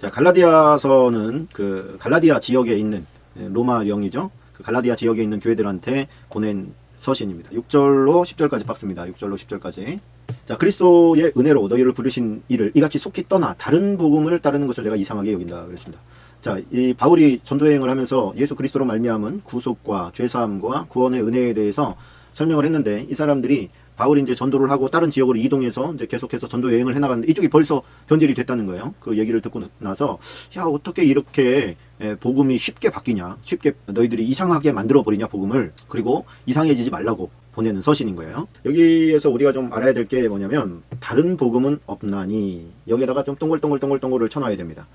자, 갈라디아서는 그 갈라디아 지역에 있는 로마령이죠. 그 갈라디아 지역에 있는 교회들한테 보낸 서신입니다. 6절로 10절까지 박습니다. 6절로 10절까지. 자, 그리스도의 은혜로 너희를 부르신 이를 이같이 속히 떠나 다른 복음을 따르는 것을 내가 이상하게 여긴다 그랬습니다. 자, 이 바울이 전도여행을 하면서 예수 그리스도로 말미암은 구속과 죄사함과 구원의 은혜에 대해서 설명을 했는데, 이 사람들이 바울이 이제 전도를 하고 다른 지역으로 이동해서 이제 계속해서 전도 여행을 해나갔는데 이쪽이 벌써 변질이 됐다는 거예요. 그 얘기를 듣고 나서, 야, 어떻게 이렇게 복음이 쉽게 바뀌냐, 쉽게 너희들이 이상하게 만들어 버리냐 복음을, 그리고 이상해지지 말라고 보내는 서신인 거예요. 여기에서 우리가 좀 알아야 될 게 뭐냐면, 다른 복음은 없나니, 여기에다가 좀 동글동글동글동글을 쳐놔야 됩니다.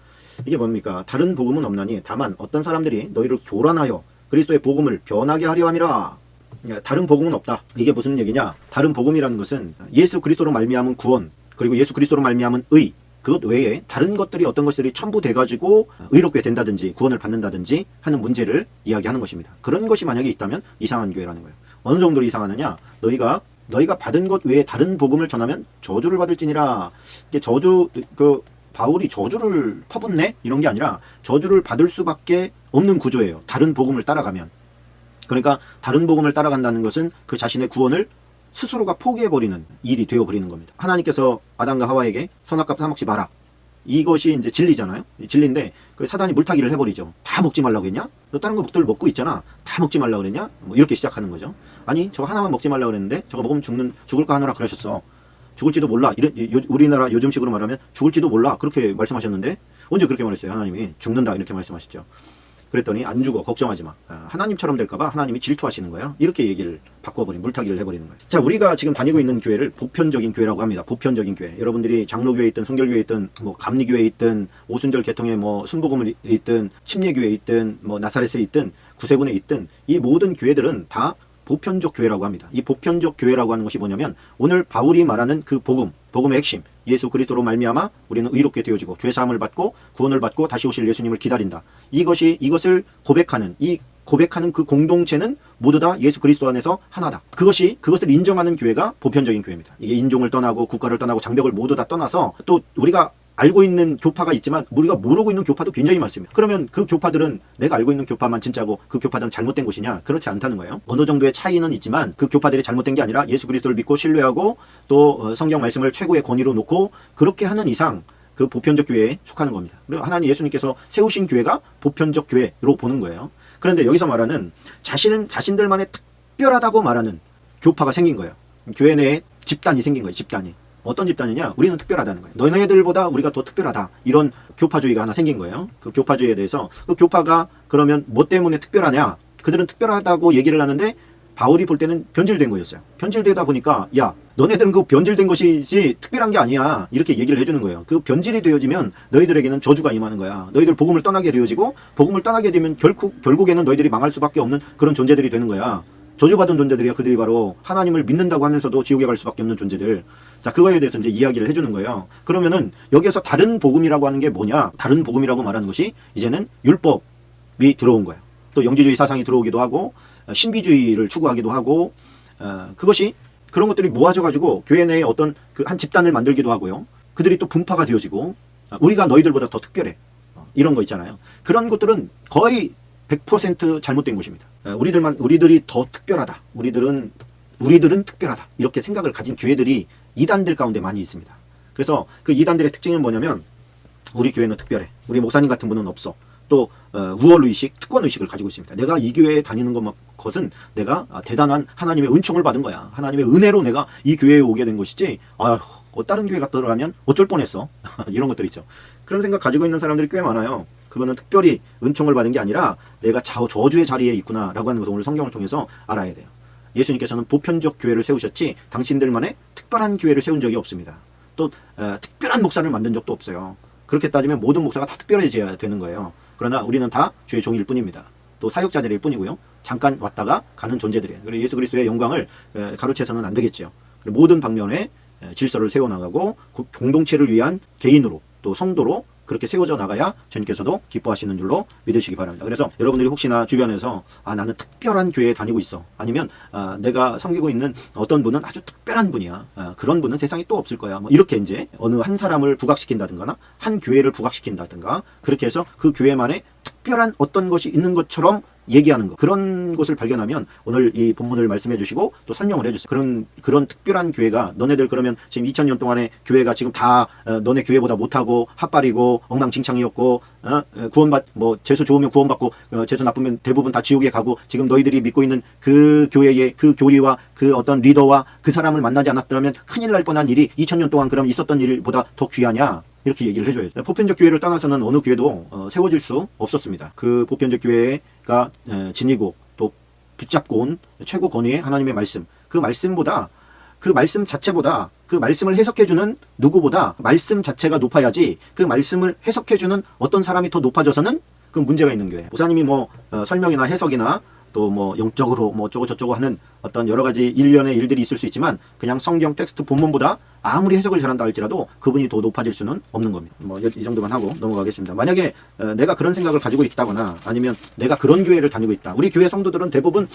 이게 뭡니까? 다른 복음은 없나니, 다만 어떤 사람들이 너희를 교란하여 그리스도의 복음을 변하게 하려 함이라. 다른 복음은 없다. 이게 무슨 얘기냐? 다른 복음이라는 것은 예수 그리스도로 말미암은 구원, 그리고 예수 그리스도로 말미암은 의, 그것 외에 다른 것들이, 어떤 것들이 첨부돼가지고 의롭게 된다든지 구원을 받는다든지 하는 문제를 이야기하는 것입니다. 그런 것이 만약에 있다면 이상한 교회라는 거예요. 어느 정도로 이상하느냐? 너희가 받은 것 외에 다른 복음을 전하면 저주를 받을지니라. 이게 저주, 바울이 저주를 퍼붓네? 이런 게 아니라 저주를 받을 수밖에 없는 구조예요. 다른 복음을 따라가면. 그러니까 다른 복음을 따라간다는 것은 그 자신의 구원을 스스로가 포기해버리는 일이 되어버리는 겁니다. 하나님께서 아담과 하와에게 선악과 다 먹지 마라. 이것이 이제 진리잖아요. 진리인데 그 사단이 물타기를 해버리죠. 다 먹지 말라고 했냐? 너 다른 거 먹들 먹고 있잖아. 다 먹지 말라고 그랬냐? 뭐 이렇게 시작하는 거죠. 아니, 저거 하나만 먹지 말라고 그랬는데 저거 먹으면 죽을까 하느라 그러셨어. 죽을지도 몰라. 우리나라 요즘식으로 말하면 죽을지도 몰라. 그렇게 말씀하셨는데, 언제 그렇게 말했어요? 하나님이 죽는다 이렇게 말씀하셨죠. 그랬더니 안 죽어, 걱정하지 마. 하나님처럼 될까봐 하나님이 질투하시는 거야. 이렇게 얘기를 바꿔버린, 물타기를 해버리는 거예요. 자, 우리가 지금 다니고 있는 교회를 보편적인 교회라고 합니다. 보편적인 교회. 여러분들이 장로교회에 있든 성결교회에 있든 뭐 감리교회에 있든 오순절 계통의 뭐 순복음을 있든 침례교회에 있든 뭐 나사렛에 있든 구세군에 있든 이 모든 교회들은 다 보편적 교회라고 합니다. 이 보편적 교회라고 하는 것이 뭐냐면, 오늘 바울이 말하는 그 복음의 핵심, 예수 그리스도로 말미암아 우리는 의롭게 되어지고 죄사함을 받고 구원을 받고 다시 오실 예수님을 기다린다. 이것을 고백하는 그 공동체는 모두 다 예수 그리스도 안에서 하나다. 그것을 인정하는 교회가 보편적인 교회입니다. 이게 인종을 떠나고 국가를 떠나고 장벽을 모두 다 떠나서, 또 우리가 알고 있는 교파가 있지만 우리가 모르고 있는 교파도 굉장히 많습니다. 그러면 그 교파들은 내가 알고 있는 교파만 진짜고 그 교파들은 잘못된 것이냐? 그렇지 않다는 거예요. 어느 정도의 차이는 있지만 그 교파들이 잘못된 게 아니라 예수 그리스도를 믿고 신뢰하고 또 성경 말씀을 최고의 권위로 놓고 그렇게 하는 이상 그 보편적 교회에 속하는 겁니다. 그리고 하나님 예수님께서 세우신 교회가 보편적 교회로 보는 거예요. 그런데 여기서 말하는 자신들만의 특별하다고 말하는 교파가 생긴 거예요. 교회 내에 집단이 생긴 거예요. 집단이. 어떤 집단이냐? 우리는 특별하다는 거예요. 너네들보다 우리가 더 특별하다. 이런 교파주의가 하나 생긴 거예요. 그 교파주의에 대해서, 그 교파가 그러면 뭐 때문에 특별하냐? 그들은 특별하다고 얘기를 하는데 바울이 볼 때는 변질된 거였어요. 변질되다 보니까, 야, 너네들은 그 변질된 것이지 특별한 게 아니야. 이렇게 얘기를 해주는 거예요. 그 변질이 되어지면 너희들에게는 저주가 임하는 거야. 너희들 복음을 떠나게 되어지고, 복음을 떠나게 되면 결국에는 너희들이 망할 수밖에 없는 그런 존재들이 되는 거야. 저주받은 존재들이야. 그들이 바로 하나님을 믿는다고 하면서도 지옥에 갈 수밖에 없는 존재들. 자, 그거에 대해서 이제 이야기를 해주는 거예요. 그러면은 여기에서 다른 복음이라고 하는 게 뭐냐? 다른 복음이라고 말하는 것이 이제는 율법이 들어온 거예요. 또 영지주의 사상이 들어오기도 하고, 신비주의를 추구하기도 하고, 그것이 그런 것들이 모아져가지고 교회 내에 어떤 그 한 집단을 만들기도 하고요. 그들이 또 분파가 되어지고, 우리가 너희들보다 더 특별해. 이런 거 있잖아요. 그런 것들은 거의 100% 잘못된 것입니다. 우리들이 더 특별하다. 우리들은 특별하다. 이렇게 생각을 가진 교회들이 이단들 가운데 많이 있습니다. 그래서 그 이단들의 특징은 뭐냐면, 우리 교회는 특별해. 우리 목사님 같은 분은 없어. 또 우월의식, 특권의식을 가지고 있습니다. 내가 이 교회에 다니는 것은 내가 대단한 하나님의 은총을 받은 거야. 하나님의 은혜로 내가 이 교회에 오게 된 것이지, 다른 교회 갔다 들어가면 어쩔 뻔했어. 이런 것들 있죠. 그런 생각 가지고 있는 사람들이 꽤 많아요. 그거는 특별히 은총을 받은 게 아니라 내가 저주의 자리에 있구나 라고 하는 것을 오늘 성경을 통해서 알아야 돼요. 예수님께서는 보편적 교회를 세우셨지 당신들만의 특별한 교회를 세운 적이 없습니다. 또 특별한 목사를 만든 적도 없어요. 그렇게 따지면 모든 목사가 다 특별해져야 되는 거예요. 그러나 우리는 다 주의 종일 뿐입니다. 또 사역자들일 뿐이고요. 잠깐 왔다가 가는 존재들이에요. 그리고 예수 그리스도의 영광을 가로채서는 안 되겠죠. 모든 방면에 질서를 세워나가고 공동체를 위한 개인으로 또 성도로 그렇게 세워져 나가야 주님께서도 기뻐하시는 줄로 믿으시기 바랍니다. 그래서 여러분들이 혹시나 주변에서 나는 특별한 교회에 다니고 있어, 아니면 내가 섬기고 있는 어떤 분은 아주 특별한 분이야, 그런 분은 세상에 또 없을 거야, 뭐 이렇게 이제 어느 한 사람을 부각시킨다든가 한 교회를 부각시킨다든가 그렇게 해서 그 교회만의 특별한 어떤 것이 있는 것처럼 얘기하는 거, 그런 것을 발견하면 오늘 이 본문을 말씀해 주시고 또 설명을 해주세요. 그런 특별한 교회가 너네들 그러면 지금 2000년 동안의 교회가 지금 다 너네 교회보다 못하고 핫발이고 엉망진창이었고 구원받 뭐 재수 좋으면 구원받고 재수 나쁘면 대부분 다 지옥에 가고 지금 너희들이 믿고 있는 그 교회의 그 교리와 그 어떤 리더와 그 사람을 만나지 않았더라면 큰일 날 뻔한 일이 2000년 동안 그럼 있었던 일보다 더 귀하냐? 이렇게 얘기를 해줘야죠. 보편적 교회를 떠나서는 어느 교회도 세워질 수 없었습니다. 그 보편적 교회가 지니고 또 붙잡고 온 최고 권위의 하나님의 말씀, 그 말씀보다, 그 말씀 자체보다, 그 말씀을 해석해주는 누구보다 말씀 자체가 높아야지 그 말씀을 해석해주는 어떤 사람이 더 높아져서는 그 문제가 있는 교회. 목사님이 뭐 설명이나 해석이나 또 뭐 영적으로 뭐 어쩌고 저쩌고 하는 어떤 여러 가지 일련의 일들이 있을 수 있지만 그냥 성경 텍스트 본문보다 아무리 해석을 잘한다 할지라도 그분이 더 높아질 수는 없는 겁니다. 뭐 이 정도만 하고 넘어가겠습니다. 만약에 내가 그런 생각을 가지고 있다거나 아니면 내가 그런 교회를 다니고 있다. 우리 교회 성도들은 대부분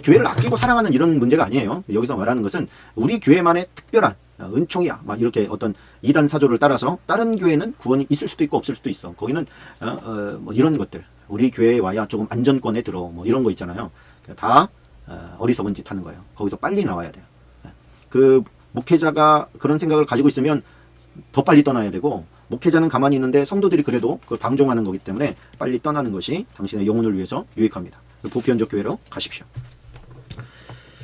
교회를 아끼고 사랑하는 이런 문제가 아니에요. 여기서 말하는 것은 우리 교회만의 특별한 은총이야, 막 이렇게 어떤 이단 사조를 따라서 다른 교회는 구원이 있을 수도 있고 없을 수도 있어. 거기는 뭐 이런 것들, 우리 교회에 와야 조금 안전권에 들어, 뭐 이런 거 있잖아요. 다 어리석은 짓 하는 거예요. 거기서 빨리 나와야 돼요. 그 목회자가 그런 생각을 가지고 있으면 더 빨리 떠나야 되고, 목회자는 가만히 있는데 성도들이 그래도 그걸 방종하는 거기 때문에 빨리 떠나는 것이 당신의 영혼을 위해서 유익합니다. 보편적 교회로 가십시오.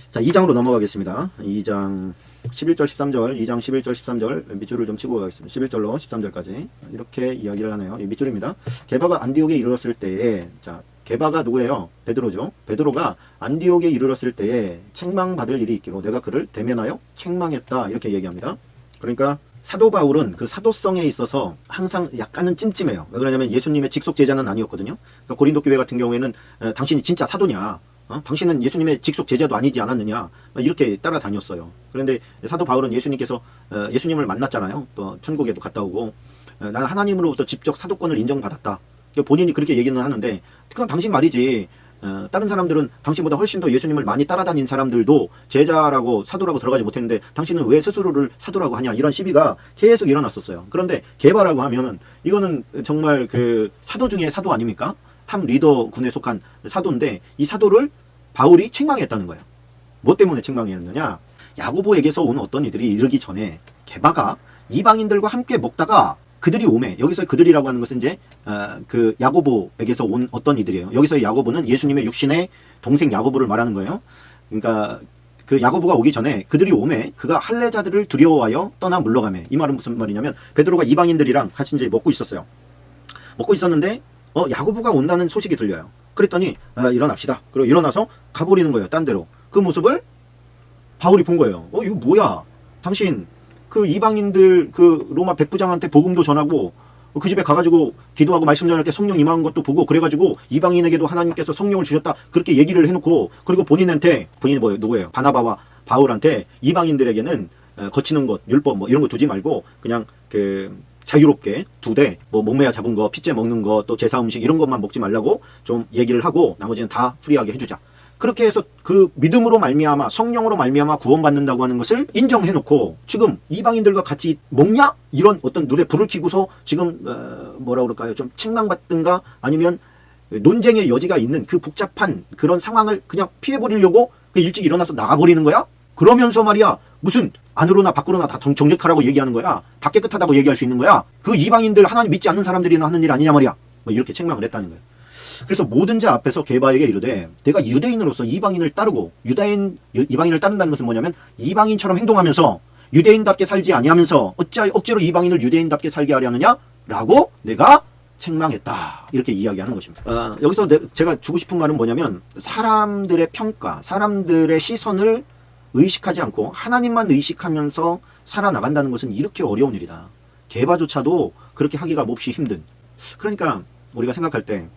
자, 2장으로 넘어가겠습니다. 2장 11절 13절, 2장 11절 13절 밑줄을 좀 치고 가겠습니다. 11절로 13절까지 이렇게 이야기를 하네요. 이 밑줄입니다. 게바가 안디옥에 이르렀을 때에, 자, 게바가 누구예요? 베드로죠. 베드로가 안디옥에 이르렀을 때에 책망받을 일이 있기로 내가 그를 대면하여 책망했다, 이렇게 얘기합니다. 그러니까 사도 바울은 그 사도성에 있어서 항상 약간은 찜찜해요. 왜 그러냐면 예수님의 직속 제자는 아니었거든요. 그러니까 고린도 교회 같은 경우에는 당신이 진짜 사도냐, 당신은 예수님의 직속 제자도 아니지 않았느냐, 이렇게 따라다녔어요. 그런데 사도 바울은 예수님께서 예수님을 만났잖아요. 또 천국에도 갔다 오고 나는 하나님으로부터 직접 사도권을 인정받았다. 본인이 그렇게 얘기는 하는데 그건 당신 말이지. 다른 사람들은 당신보다 훨씬 더 예수님을 많이 따라다닌 사람들도 제자라고 사도라고 들어가지 못했는데 당신은 왜 스스로를 사도라고 하냐, 이런 시비가 계속 일어났었어요. 그런데 게바라고 하면은 이거는 정말 그 사도 중에 사도 아닙니까? 탑 리더 군에 속한 사도인데 이 사도를 바울이 책망했다는 거예요. 뭐 때문에 책망했느냐? 야고보에게서 온 어떤 이들이 이르기 전에 게바가 이방인들과 함께 먹다가 그들이 오매, 여기서 그들이라고 하는 것은 이제 그 야고보에게서 온 어떤 이들이에요. 여기서 야고보는 예수님의 육신의 동생 야고보를 말하는 거예요. 그러니까 그 야고보가 오기 전에 그들이 오매 그가 할례자들을 두려워하여 떠나 물러가매. 이 말은 무슨 말이냐면 베드로가 이방인들이랑 같이 이제 먹고 있었어요. 먹고 있었는데 야고보가 온다는 소식이 들려요. 그랬더니 일어납시다. 그리고 일어나서 가버리는 거예요. 딴 데로. 그 모습을 바울이 본 거예요. 이거 뭐야? 당신 그 이방인들 그 로마 백부장한테 복음도 전하고 그 집에 가가지고 기도하고 말씀 전할 때 성령 임한 것도 보고 그래가지고 이방인에게도 하나님께서 성령을 주셨다, 그렇게 얘기를 해놓고, 그리고 본인이 누구예요? 바나바와 바울한테 이방인들에게는 거치는 것, 율법 뭐 이런 거 두지 말고 그냥 그 자유롭게 두되 뭐 목매야 잡은 거, 피째 먹는 거, 또 제사 음식 이런 것만 먹지 말라고 좀 얘기를 하고 나머지는 다 프리하게 해주자. 그렇게 해서 그 믿음으로 말미암아, 성령으로 말미암아 구원받는다고 하는 것을 인정해놓고 지금 이방인들과 같이 먹냐? 이런 어떤 눈에 불을 켜고서 지금 뭐라 그럴까요? 좀 책망받든가 아니면 논쟁의 여지가 있는 그 복잡한 그런 상황을 그냥 피해버리려고 일찍 일어나서 나가버리는 거야? 그러면서 말이야, 무슨 안으로나 밖으로나 다 정직하라고 얘기하는 거야? 다 깨끗하다고 얘기할 수 있는 거야? 그 이방인들, 하나님 믿지 않는 사람들이나 하는 일 아니냐 말이야? 뭐 이렇게 책망을 했다는 거예요. 그래서 모든 자 앞에서 게바에게 이르되 내가 유대인으로서 이방인을 따르고, 이방인을 따른다는 것은 뭐냐면 이방인처럼 행동하면서 유대인답게 살지 아니하면서 어찌하여 억지로 이방인을 유대인답게 살게 하려 하느냐? 라고 내가 책망했다. 이렇게 이야기하는 것입니다. 여기서 제가 주고 싶은 말은 뭐냐면 사람들의 평가, 사람들의 시선을 의식하지 않고 하나님만 의식하면서 살아나간다는 것은 이렇게 어려운 일이다. 게바조차도 그렇게 하기가 몹시 힘든. 그러니까 우리가 생각할 때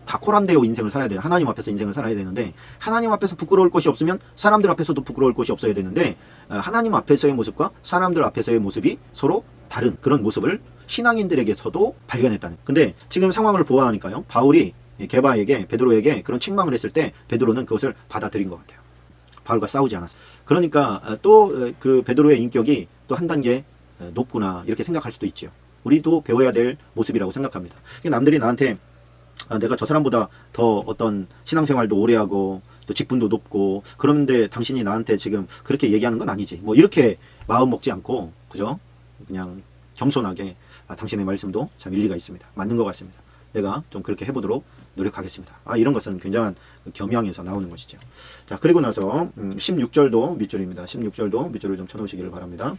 다 코람데오 인생을 살아야 돼요. 하나님 앞에서 인생을 살아야 되는데 하나님 앞에서 부끄러울 것이 없으면 사람들 앞에서도 부끄러울 것이 없어야 되는데 하나님 앞에서의 모습과 사람들 앞에서의 모습이 서로 다른 그런 모습을 신앙인들에게서도 발견했다는. 근데 지금 상황을 보아하니까요, 바울이 게바에게, 베드로에게 그런 책망을 했을 때 베드로는 그것을 받아들인 것 같아요. 바울과 싸우지 않았어요. 그러니까 또 그 베드로의 인격이 또 한 단계 높구나 이렇게 생각할 수도 있죠. 우리도 배워야 될 모습이라고 생각합니다. 남들이 나한테 내가 저 사람보다 더 어떤 신앙생활도 오래 하고 또 직분도 높고 그런데 당신이 나한테 지금 그렇게 얘기하는 건 아니지, 뭐 이렇게 마음 먹지 않고, 그죠? 그냥 겸손하게 당신의 말씀도 참 일리가 있습니다, 맞는 것 같습니다, 내가 좀 그렇게 해보도록 노력하겠습니다. 이런 것은 굉장한 겸양에서 나오는 것이죠. 자, 그리고 나서 16절도 밑줄입니다. 16절도 밑줄을 좀 쳐놓으시기를 바랍니다.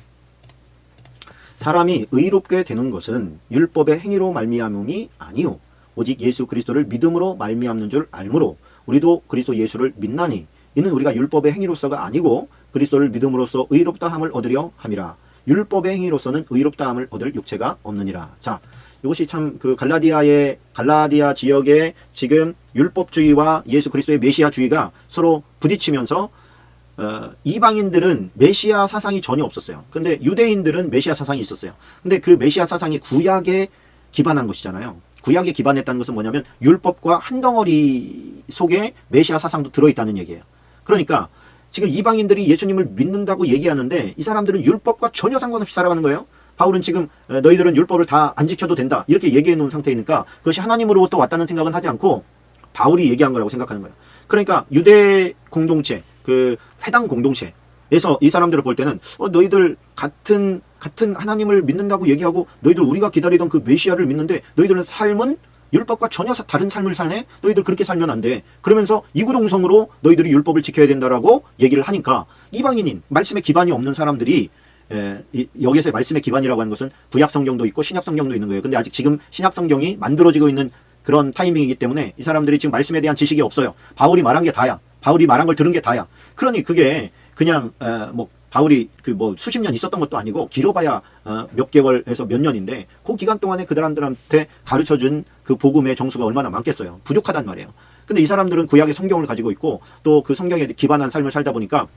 사람이 의롭게 되는 것은 율법의 행위로 말미암음이 아니요 오직 예수 그리스도를 믿음으로 말미암는 줄 알므로 우리도 그리스도 예수를 믿나니 이는 우리가 율법의 행위로서가 아니고 그리스도를 믿음으로써 의롭다함을 얻으려 함이라. 율법의 행위로서는 의롭다함을 얻을 육체가 없느니라. 자, 이것이 참 그 갈라디아 지역의 지금 율법주의와 예수 그리스도의 메시아주의가 서로 부딪히면서 이방인들은 메시아 사상이 전혀 없었어요. 근데 유대인들은 메시아 사상이 있었어요. 근데 그 메시아 사상이 구약에 기반한 것이잖아요. 구약에 기반했다는 것은 뭐냐면 율법과 한 덩어리 속에 메시아 사상도 들어있다는 얘기예요. 그러니까 지금 이방인들이 예수님을 믿는다고 얘기하는데 이 사람들은 율법과 전혀 상관없이 살아가는 거예요. 바울은 지금 너희들은 율법을 다 안 지켜도 된다 이렇게 얘기해 놓은 상태이니까 그것이 하나님으로부터 왔다는 생각은 하지 않고 바울이 얘기한 거라고 생각하는 거예요. 그러니까 유대 공동체, 그 회당 공동체에서 이 사람들을 볼 때는 너희들 같은 하나님을 믿는다고 얘기하고 너희들 우리가 기다리던 그 메시아를 믿는데 너희들은 삶은 율법과 전혀 다른 삶을 사네? 너희들 그렇게 살면 안 돼. 그러면서 이구동성으로 너희들이 율법을 지켜야 된다라고 얘기를 하니까 이방인인, 말씀에 기반이 없는 사람들이 여기에서의 말씀의 기반이라고 하는 것은 구약 성경도 있고 신약 성경도 있는 거예요. 근데 아직 지금 신약 성경이 만들어지고 있는 그런 타이밍이기 때문에 이 사람들이 지금 말씀에 대한 지식이 없어요. 바울이 말한 게 다야. 바울이 말한 걸 들은 게 다야. 그러니 그게 그냥 뭐 바울이 그 뭐 수십 년 있었던 것도 아니고 길어봐야 몇 개월에서 몇 년인데 그 기간 동안에 그 사람들한테 가르쳐준 그 복음의 정수가 얼마나 많겠어요. 부족하단 말이에요. 근데 이 사람들은 구약의 성경을 가지고 있고 또 그 성경에 기반한 삶을 살다 보니까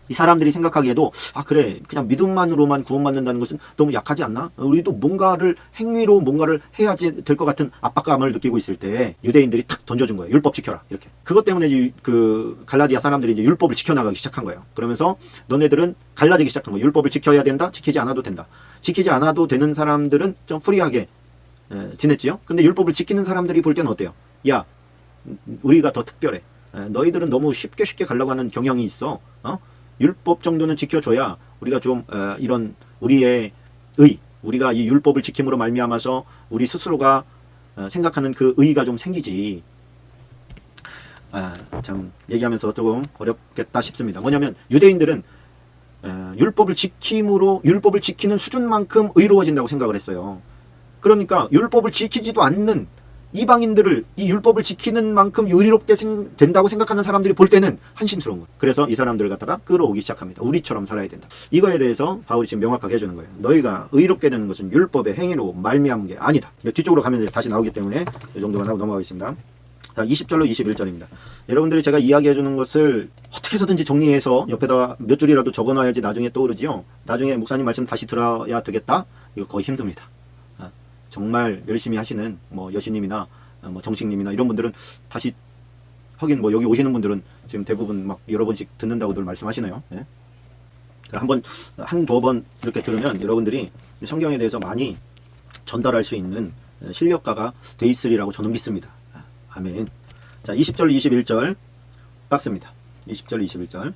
이 사람들이 생각하기에도 그래 그냥 믿음만으로만 구원받는다는 것은 너무 약하지 않나? 우리도 뭔가를 행위로 뭔가를 해야지 될 것 같은 압박감을 느끼고 있을 때 유대인들이 탁 던져준 거예요. 율법 지켜라 이렇게. 그것 때문에 그 갈라디아 사람들이 이제 율법을 지켜나가기 시작한 거예요. 그러면서 너네들은 갈라지기 시작한 거예요. 율법을 지켜야 된다. 지키지 않아도 된다. 지키지 않아도 되는 사람들은 좀 프리하게 지냈지요. 근데 율법을 지키는 사람들이 볼 때는 어때요? 야, 우리가 더 특별해. 너희들은 너무 쉽게 가려고 하는 경향이 있어. 율법 정도는 지켜줘야 우리가 좀 이런 우리의 우리가 이 율법을 지킴으로 말미암아서 우리 스스로가 생각하는 그 의의가 좀 생기지. 참 얘기하면서 조금 어렵겠다 싶습니다. 뭐냐면 유대인들은 율법을 지키는 수준만큼 의로워진다고 생각을 했어요. 그러니까 율법을 지키지도 않는 이방인들을 이 율법을 지키는 만큼 의롭게 된다고 생각하는 사람들이 볼 때는 한심스러운 거예요. 그래서 이 사람들을 갖다가 끌어오기 시작합니다. 우리처럼 살아야 된다. 이거에 대해서 바울이 지금 명확하게 해주는 거예요. 너희가 의롭게 되는 것은 율법의 행위로 말미암은 게 아니다. 뒤쪽으로 가면 다시 나오기 때문에 이 정도만 하고 넘어가겠습니다. 자, 20절로 21절입니다. 여러분들이 제가 이야기해주는 것을 어떻게 해서든지 정리해서 옆에다 몇 줄이라도 적어놔야지 나중에 떠오르지요. 나중에 목사님 말씀 다시 들어야 되겠다? 이거 거의 힘듭니다. 정말 열심히 하시는 뭐 여신님이나 뭐 정식님이나 이런 분들은 다시 하긴 뭐 여기 오시는 분들은 지금 대부분 막 여러 번씩 듣는다고들 말씀하시네요. 네. 한두 번 이렇게 들으면 여러분들이 성경에 대해서 많이 전달할 수 있는 실력가가 돼 있으리라고 저는 믿습니다. 아멘. 자, 20절 21절 박스입니다. 20절 21절.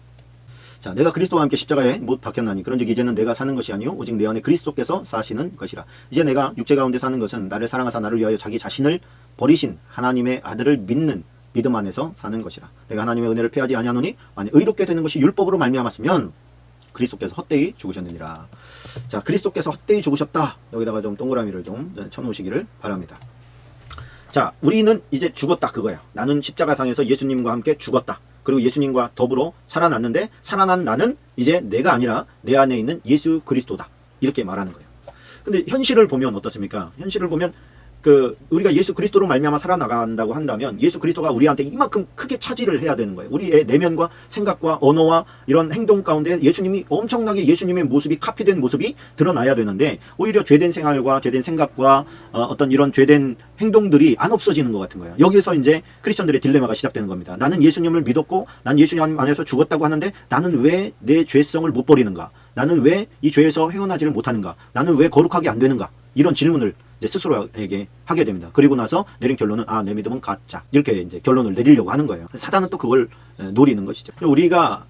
자, 내가 그리스도와 함께 십자가에 못 박혔나니 그런즉 이제는 내가 사는 것이 아니요 오직 내 안에 그리스도께서 사시는 것이라. 이제 내가 육체 가운데 사는 것은 나를 사랑하사 나를 위하여 자기 자신을 버리신 하나님의 아들을 믿는 믿음 안에서 사는 것이라. 내가 하나님의 은혜를 패하지 아니하노니 만약 의롭게 되는 것이 율법으로 말미암았으면 그리스도께서 헛되이 죽으셨느니라. 자, 그리스도께서 헛되이 죽으셨다. 여기다가 좀 동그라미를 좀 쳐놓으시기를 바랍니다. 자, 우리는 이제 죽었다 그거야. 나는 십자가상에서 예수님과 함께 죽었다. 그리고 예수님과 더불어 살아났는데 살아난 나는 이제 내가 아니라 내 안에 있는 예수 그리스도다. 이렇게 말하는 거예요. 근데 현실을 보면 어떻습니까? 현실을 보면 우리가 예수 그리스도로 말미암아 살아나간다고 한다면 예수 그리스도가 우리한테 이만큼 크게 차지를 해야 되는 거예요. 우리의 내면과 생각과 언어와 이런 행동 가운데 예수님이 엄청나게 예수님의 모습이 카피된 모습이 드러나야 되는데 오히려 죄된 생활과 죄된 생각과 어떤 이런 죄된 행동들이 안 없어지는 것 같은 거예요. 여기서 이제 크리스천들의 딜레마가 시작되는 겁니다. 나는 예수님을 믿었고 난 예수님 안에서 죽었다고 하는데 나는 왜 내 죄성을 못 버리는가? 나는 왜 이 죄에서 헤어나지를 못하는가? 나는 왜 거룩하게 안 되는가? 이런 질문을 이제 스스로에게 하게 됩니다. 그리고 나서 내린 결론은 내 믿음은 가짜. 이렇게 이제 결론을 내리려고 하는 거예요. 사단은 또 그걸 노리는 것이죠. 우리가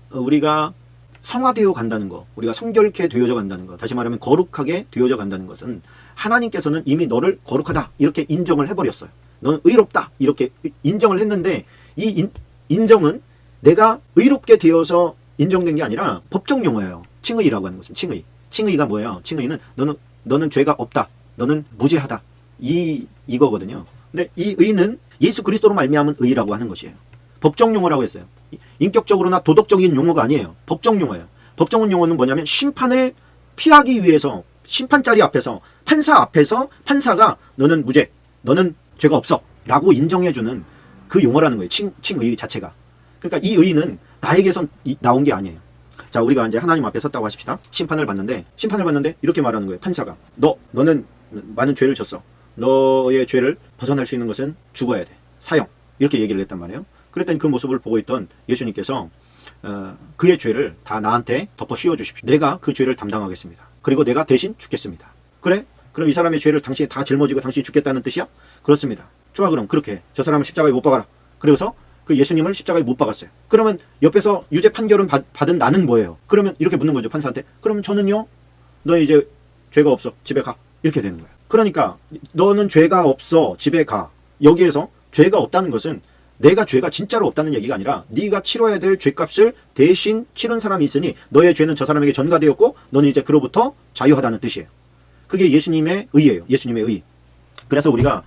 성화되어 간다는 거, 우리가 성결케 되어져 간다는 거, 다시 말하면 거룩하게 되어져 간다는 것은 하나님께서는 이미 너를 거룩하다 이렇게 인정을 해버렸어요. 너는 의롭다 이렇게 인정을 했는데 이 인정은 내가 의롭게 되어서 인정된 게 아니라 법적 용어예요. 칭의라고 하는 것은 칭의. 칭의가 뭐예요? 칭의는 너는 죄가 없다. 너는 무죄하다. 이거거든요. 근데 이 의는 예수 그리스도로 말미암은 의라고 하는 것이에요. 법적 용어라고 했어요. 인격적으로나 도덕적인 용어가 아니에요. 법적 용어예요. 법적 용어는 뭐냐면 심판을 피하기 위해서 심판자리 앞에서 판사 앞에서 판사가 너는 무죄, 너는 죄가 없어 라고 인정해주는 그 용어라는 거예요. 칭의 자체가. 그러니까 이 의는 나에게서 나온 게 아니에요. 자, 우리가 이제 하나님 앞에 섰다고 하십시다. 심판을 받는데 이렇게 말하는 거예요. 판사가 너는 많은 죄를 졌어. 너의 죄를 벗어날 수 있는 것은 죽어야 돼. 사형. 이렇게 얘기를 했단 말이에요. 그랬더니 그 모습을 보고 있던 예수님께서 그의 죄를 다 나한테 덮어 씌워 주십시오. 내가 그 죄를 담당하겠습니다. 그리고 내가 대신 죽겠습니다. 그래? 그럼 이 사람의 죄를 당신이 다 짊어지고 당신이 죽겠다는 뜻이야? 그렇습니다. 좋아, 그럼 그렇게 저 사람을 십자가에 못 박아라. 그래서 그 예수님을 십자가에 못 박았어요. 그러면 옆에서 유죄 판결은 받은 나는 뭐예요? 그러면 이렇게 묻는 거죠, 판사한테. 그럼 저는요? 너 이제 죄가 없어. 집에 가. 이렇게 되는 거예요. 그러니까 너는 죄가 없어. 집에 가. 여기에서 죄가 없다는 것은 내가 죄가 진짜로 없다는 얘기가 아니라 네가 치러야 될 죄값을 대신 치른 사람이 있으니 너의 죄는 저 사람에게 전가되었고 너는 이제 그로부터 자유하다는 뜻이에요. 그게 예수님의 의예요. 예수님의 의. 그래서 우리가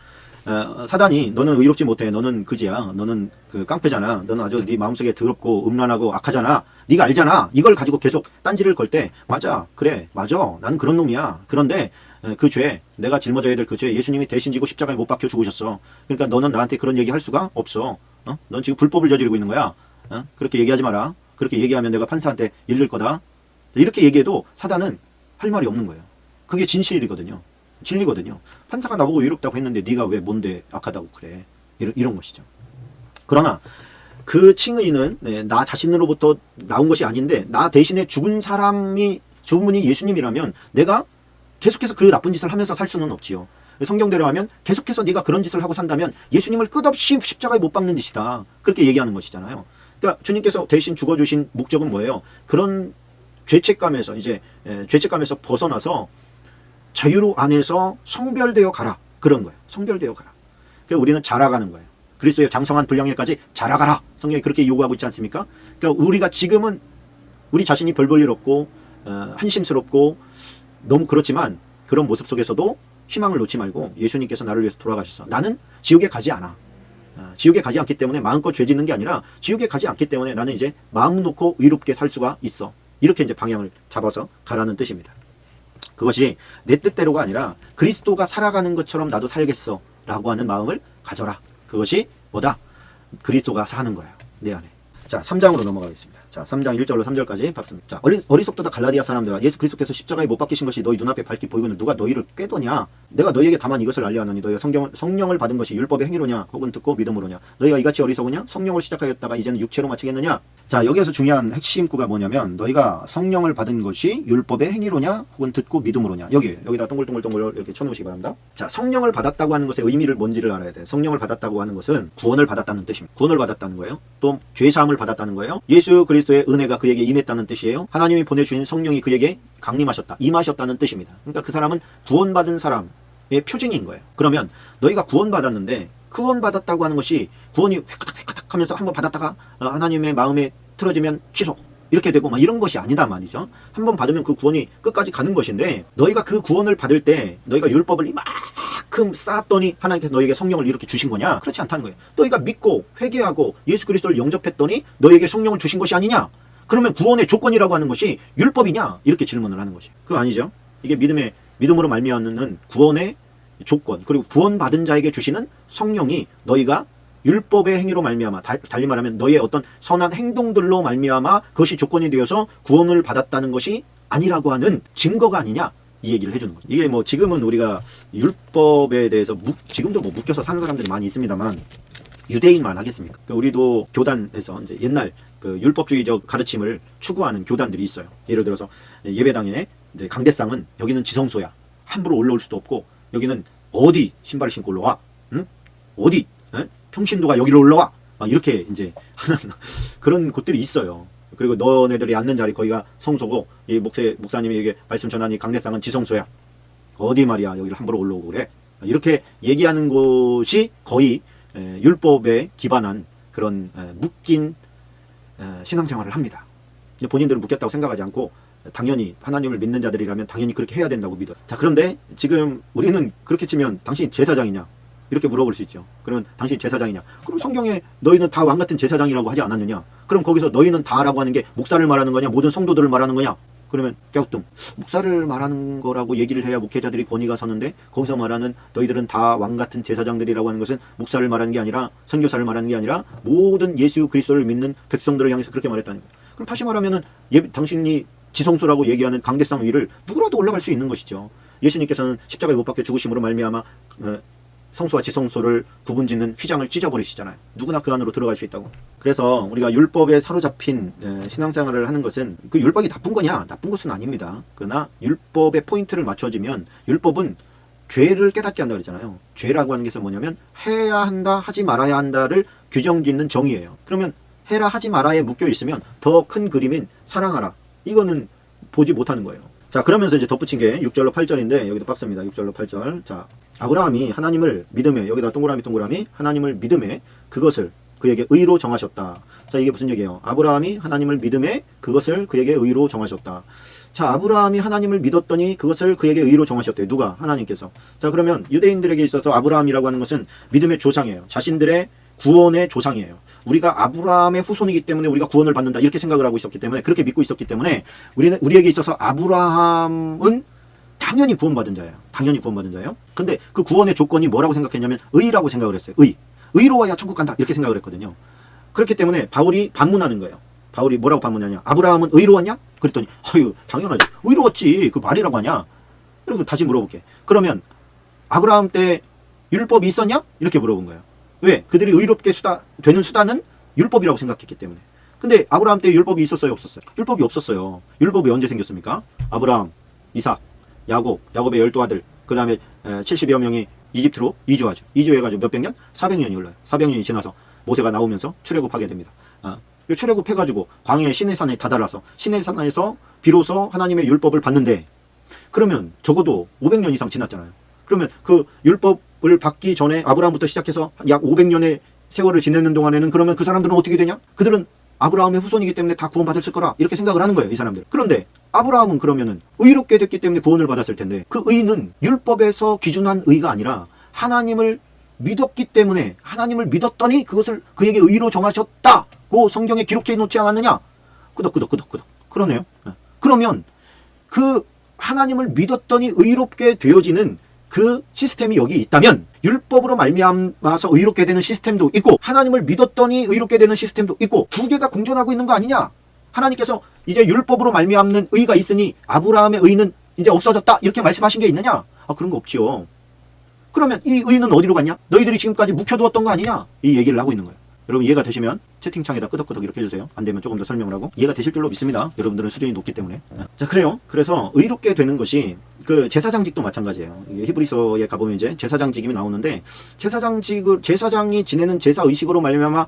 사단이 너는 의롭지 못해. 너는 그지야. 너는 그 깡패잖아. 너는 아주 네 마음속에 더럽고 음란하고 악하잖아. 네가 알잖아. 이걸 가지고 계속 딴지를 걸 때 맞아. 그래. 맞아. 나는 그런 놈이야. 그런데 그 죄, 내가 짊어져야 될 그 죄 예수님이 대신 지고 십자가에 못 박혀 죽으셨어. 그러니까 너는 나한테 그런 얘기 할 수가 없어. 넌 지금 불법을 저지르고 있는 거야. 그렇게 얘기하지 마라. 그렇게 얘기하면 내가 판사한테 일릴 거다. 이렇게 얘기해도 사단은 할 말이 없는 거예요. 그게 진실이거든요. 진리거든요. 판사가 나보고 의롭다고 했는데 네가 왜 뭔데 악하다고 그래. 이런 것이죠. 그러나 그 칭의는 나 자신으로부터 나온 것이 아닌데 나 대신에 죽은 분이 예수님이라면 내가 계속해서 그 나쁜 짓을 하면서 살 수는 없지요. 성경대로 하면 계속해서 네가 그런 짓을 하고 산다면 예수님을 끝없이 십자가에 못 박는 짓이다. 그렇게 얘기하는 것이잖아요. 그러니까 주님께서 대신 죽어주신 목적은 뭐예요? 그런 죄책감에서 벗어나서 자유 안에서 성별되어 가라. 그런 거예요. 성별되어 가라. 그러니까 우리는 자라가는 거예요. 그리스도의 장성한 분량에까지 자라가라. 성경이 그렇게 요구하고 있지 않습니까? 그러니까 우리가 지금은 우리 자신이 별 볼 일 없고 한심스럽고 너무 그렇지만 그런 모습 속에서도 희망을 놓지 말고 예수님께서 나를 위해서 돌아가셔서 나는 지옥에 가지 않아. 지옥에 가지 않기 때문에 마음껏 죄 짓는 게 아니라 지옥에 가지 않기 때문에 나는 이제 마음 놓고 의롭게 살 수가 있어. 이렇게 이제 방향을 잡아서 가라는 뜻입니다. 그것이 내 뜻대로가 아니라 그리스도가 살아가는 것처럼 나도 살겠어 라고 하는 마음을 가져라. 그것이 뭐다? 그리스도가 사는 거예요. 내 안에. 자, 3장으로 넘어가겠습니다. 자, 3장 1절로 3절까지 박습니다. 자, 어리석도다 갈라디아 사람들아, 예수 그리스도께서 십자가에 못 박히신 것이 너희 눈앞에 밝히 보이거늘 누가 너희를 꾀더냐? 내가 너희에게 다만 이것을 알려하노니 너희가 성령을 받은 것이 율법의 행위로냐 혹은 듣고 믿음으로냐? 너희가 이같이 어리석으냐? 성령을 시작하였다가 이제는 육체로 마치겠느냐? 자, 여기에서 중요한 핵심구가 뭐냐면 너희가 성령을 받은 것이 율법의 행위로냐 혹은 듣고 믿음으로냐? 여기다 동글동글 이렇게 쳐놓으시기 바랍니다. 자, 성령을 받았다고 하는 것의 의미를 뭔지를 알아야 돼요. 성령을 받았다고 하는 것은 구원을 받았다는 뜻입니다. 구원을 받았다는 거예요. 또 죄사함을 받았다는 거예요. 예수 그리스도의 은혜가 그에게 임했다는 뜻이에요. 하나님이 보내주신 성령이 그에게 강림하셨다, 임하셨다는 뜻입니다. 그러니까 그 사람은 구원받은 사람의 표징인 거예요. 그러면 너희가 구원받았는데 구원받았다고 하는 것이 구원이 획가닥 하면서 한번 받았다가 하나님의 마음에 틀어지면 취소 이렇게 되고 막 이런 것이 아니다 말이죠. 한번 받으면 그 구원이 끝까지 가는 것인데 너희가 그 구원을 받을 때 너희가 율법을 이만큼 쌓았더니 하나님께서 너희에게 성령을 이렇게 주신 거냐? 그렇지 않다는 거예요. 너희가 믿고 회개하고 예수 그리스도를 영접했더니 너희에게 성령을 주신 것이 아니냐? 그러면 구원의 조건이라고 하는 것이 율법이냐? 이렇게 질문을 하는 것이. 그거 아니죠. 이게 믿음으로 말미암는 구원의 조건, 그리고 구원받은 자에게 주시는 성령이 너희가 율법의 행위로 말미암아, 달리 말하면 너희의 어떤 선한 행동들로 말미암아 그것이 조건이 되어서 구원을 받았다는 것이 아니라고 하는 증거가 아니냐, 이 얘기를 해주는 거죠. 이게 뭐 지금은 우리가 율법에 대해서 지금도 뭐 묶여서 사는 사람들이 많이 있습니다만 유대인만 하겠습니까? 우리도 교단에서 이제 옛날 그 율법주의적 가르침을 추구하는 교단들이 있어요. 예를 들어서 예배당에 이제 강대상은 여기는 지성소야, 함부로 올라올 수도 없고, 여기는 어디 신발을 신고 올라와, 응? 어디 평신도가 여기로 올라와, 이렇게 이제 하는 그런 곳들이 있어요. 그리고 너네들이 앉는 자리 거기가 성소고, 이 목사님이 이게 말씀 전하니 강대상은 지성소야, 어디 말이야 여기를 함부로 올라오고 그래, 이렇게 얘기하는 곳이 거의 율법에 기반한 그런 묶인 신앙생활을 합니다. 본인들은 묶였다고 생각하지 않고 당연히 하나님을 믿는 자들이라면 당연히 그렇게 해야 된다고 믿어요. 자, 그런데 지금 우리는 그렇게 치면 당신 제사장이냐 이렇게 물어볼 수 있죠. 그러면 당신 제사장이냐? 그럼 성경에 너희는 다 왕같은 제사장이라고 하지 않았느냐? 그럼 거기서 너희는 다라고 하는 게 목사를 말하는 거냐, 모든 성도들을 말하는 거냐? 그러면 갸우뚱, 목사를 말하는 거라고 얘기를 해야 목회자들이 권위가 서는데, 거기서 말하는 너희들은 다 왕같은 제사장들이라고 하는 것은 목사를 말하는 게 아니라, 선교사를 말하는 게 아니라 모든 예수 그리스도를 믿는 백성들을 향해서 그렇게 말했다는 거예요. 그럼 다시 말하면은 당신이 지성소라고 얘기하는 강대상 위를 누구라도 올라갈 수 있는 것이죠. 예수님께서는 십자가에 못 박혀 죽으심으로 말미암아 성소와 지성소를 구분짓는 휘장을 찢어버리시잖아요. 누구나 그 안으로 들어갈 수 있다고. 그래서 우리가 율법에 사로잡힌 신앙생활을 하는 것은 그 율법이 나쁜 거냐? 나쁜 것은 아닙니다. 그러나 율법의 포인트를 맞춰주면, 율법은 죄를 깨닫게 한다 그랬잖아요. 죄라고 하는 것은 뭐냐면 해야 한다, 하지 말아야 한다를 규정짓는 정의예요. 그러면 해라, 하지 말아에 묶여 있으면 더 큰 그림인 사랑하라, 이거는 보지 못하는 거예요. 자, 그러면서 이제 덧붙인 게 6절로 8절인데 여기도 박스입니다. 6절로 8절. 자, 아브라함이 하나님을 믿음에, 여기다 동그라미 하나님을 믿음에 그것을 그에게 의로 정하셨다. 자, 이게 무슨 얘기예요? 아브라함이 하나님을 믿음에 그것을 그에게 의로 정하셨다. 자, 아브라함이 하나님을 믿었더니 그것을 그에게 의로 정하셨대요. 누가? 하나님께서. 자, 그러면 유대인들에게 있어서 아브라함이라고 하는 것은 믿음의 조상이에요. 자신들의 구원의 조상이에요. 우리가 아브라함의 후손이기 때문에 우리가 구원을 받는다, 이렇게 생각을 하고 있었기 때문에, 그렇게 믿고 있었기 때문에 우리에게 있어서 아브라함은 당연히 구원받은 자예요. 당연히 구원받은 자예요. 근데 그 구원의 조건이 뭐라고 생각했냐면 의라고 생각을 했어요. 의로워야 천국 간다, 이렇게 생각을 했거든요. 그렇기 때문에 바울이 반문하는 거예요. 바울이 뭐라고 반문하냐? 아브라함은 의로웠냐? 그랬더니 당연하지, 의로웠지, 그 말이라고 하냐? 그리고 다시 물어볼게. 그러면 아브라함 때 율법이 있었냐? 이렇게 물어본 거예요. 왜? 그들이 의롭게 되는 수단은 율법이라고 생각했기 때문에. 근데 아브라함 때 율법이 있었어요, 없었어요? 율법이 없었어요. 율법이 언제 생겼습니까? 아브라함, 이삭, 야곱의 12아들, 그 다음에 70여 명이 이집트로 이주하죠. 이주해가지고 몇백 년? 400년이 흘러요. 400년이 지나서 모세가 나오면서 출애굽하게 됩니다. 출애굽해가지고 광야의 시내산에 다다라서 시내산에서 비로소 하나님의 율법을 받는데, 그러면 적어도 500년 이상 지났잖아요. 그러면 그 율법을 받기 전에 아브라함부터 시작해서 약 500년의 세월을 지내는 동안에는 그러면 그 사람들은 어떻게 되냐? 그들은 아브라함의 후손이기 때문에 다 구원받았을 거라, 이렇게 생각을 하는 거예요, 이 사람들. 그런데 아브라함은 그러면은 의롭게 됐기 때문에 구원을 받았을 텐데, 그 의는 율법에서 기준한 의가 아니라 하나님을 믿었기 때문에, 하나님을 믿었더니 그것을 그에게 의로 정하셨다고 성경에 기록해 놓지 않았느냐? 끄덕끄덕. 그러네요. 그러면 그 하나님을 믿었더니 의롭게 되어지는 그 시스템이 여기 있다면, 율법으로 말미암아서 의롭게 되는 시스템도 있고 하나님을 믿었더니 의롭게 되는 시스템도 있고, 두 개가 공존하고 있는 거 아니냐? 하나님께서 이제 율법으로 말미암는 의가 있으니 아브라함의 의는 이제 없어졌다, 이렇게 말씀하신 게 있느냐? 그런 거 없지요. 그러면 이 의는 어디로 갔냐? 너희들이 지금까지 묵혀두었던 거 아니냐? 이 얘기를 하고 있는 거예요. 여러분, 이해가 되시면 채팅창에다 끄덕끄덕 이렇게 해주세요. 안 되면 조금 더 설명을 하고. 이해가 되실 줄로 믿습니다. 여러분들은 수준이 높기 때문에. 자, 그래요. 그래서 의롭게 되는 것이 그 제사장직도 마찬가지예요. 히브리서에 가보면 이제 제사장직이 나오는데, 제사장이 지내는 제사 의식으로 말미암아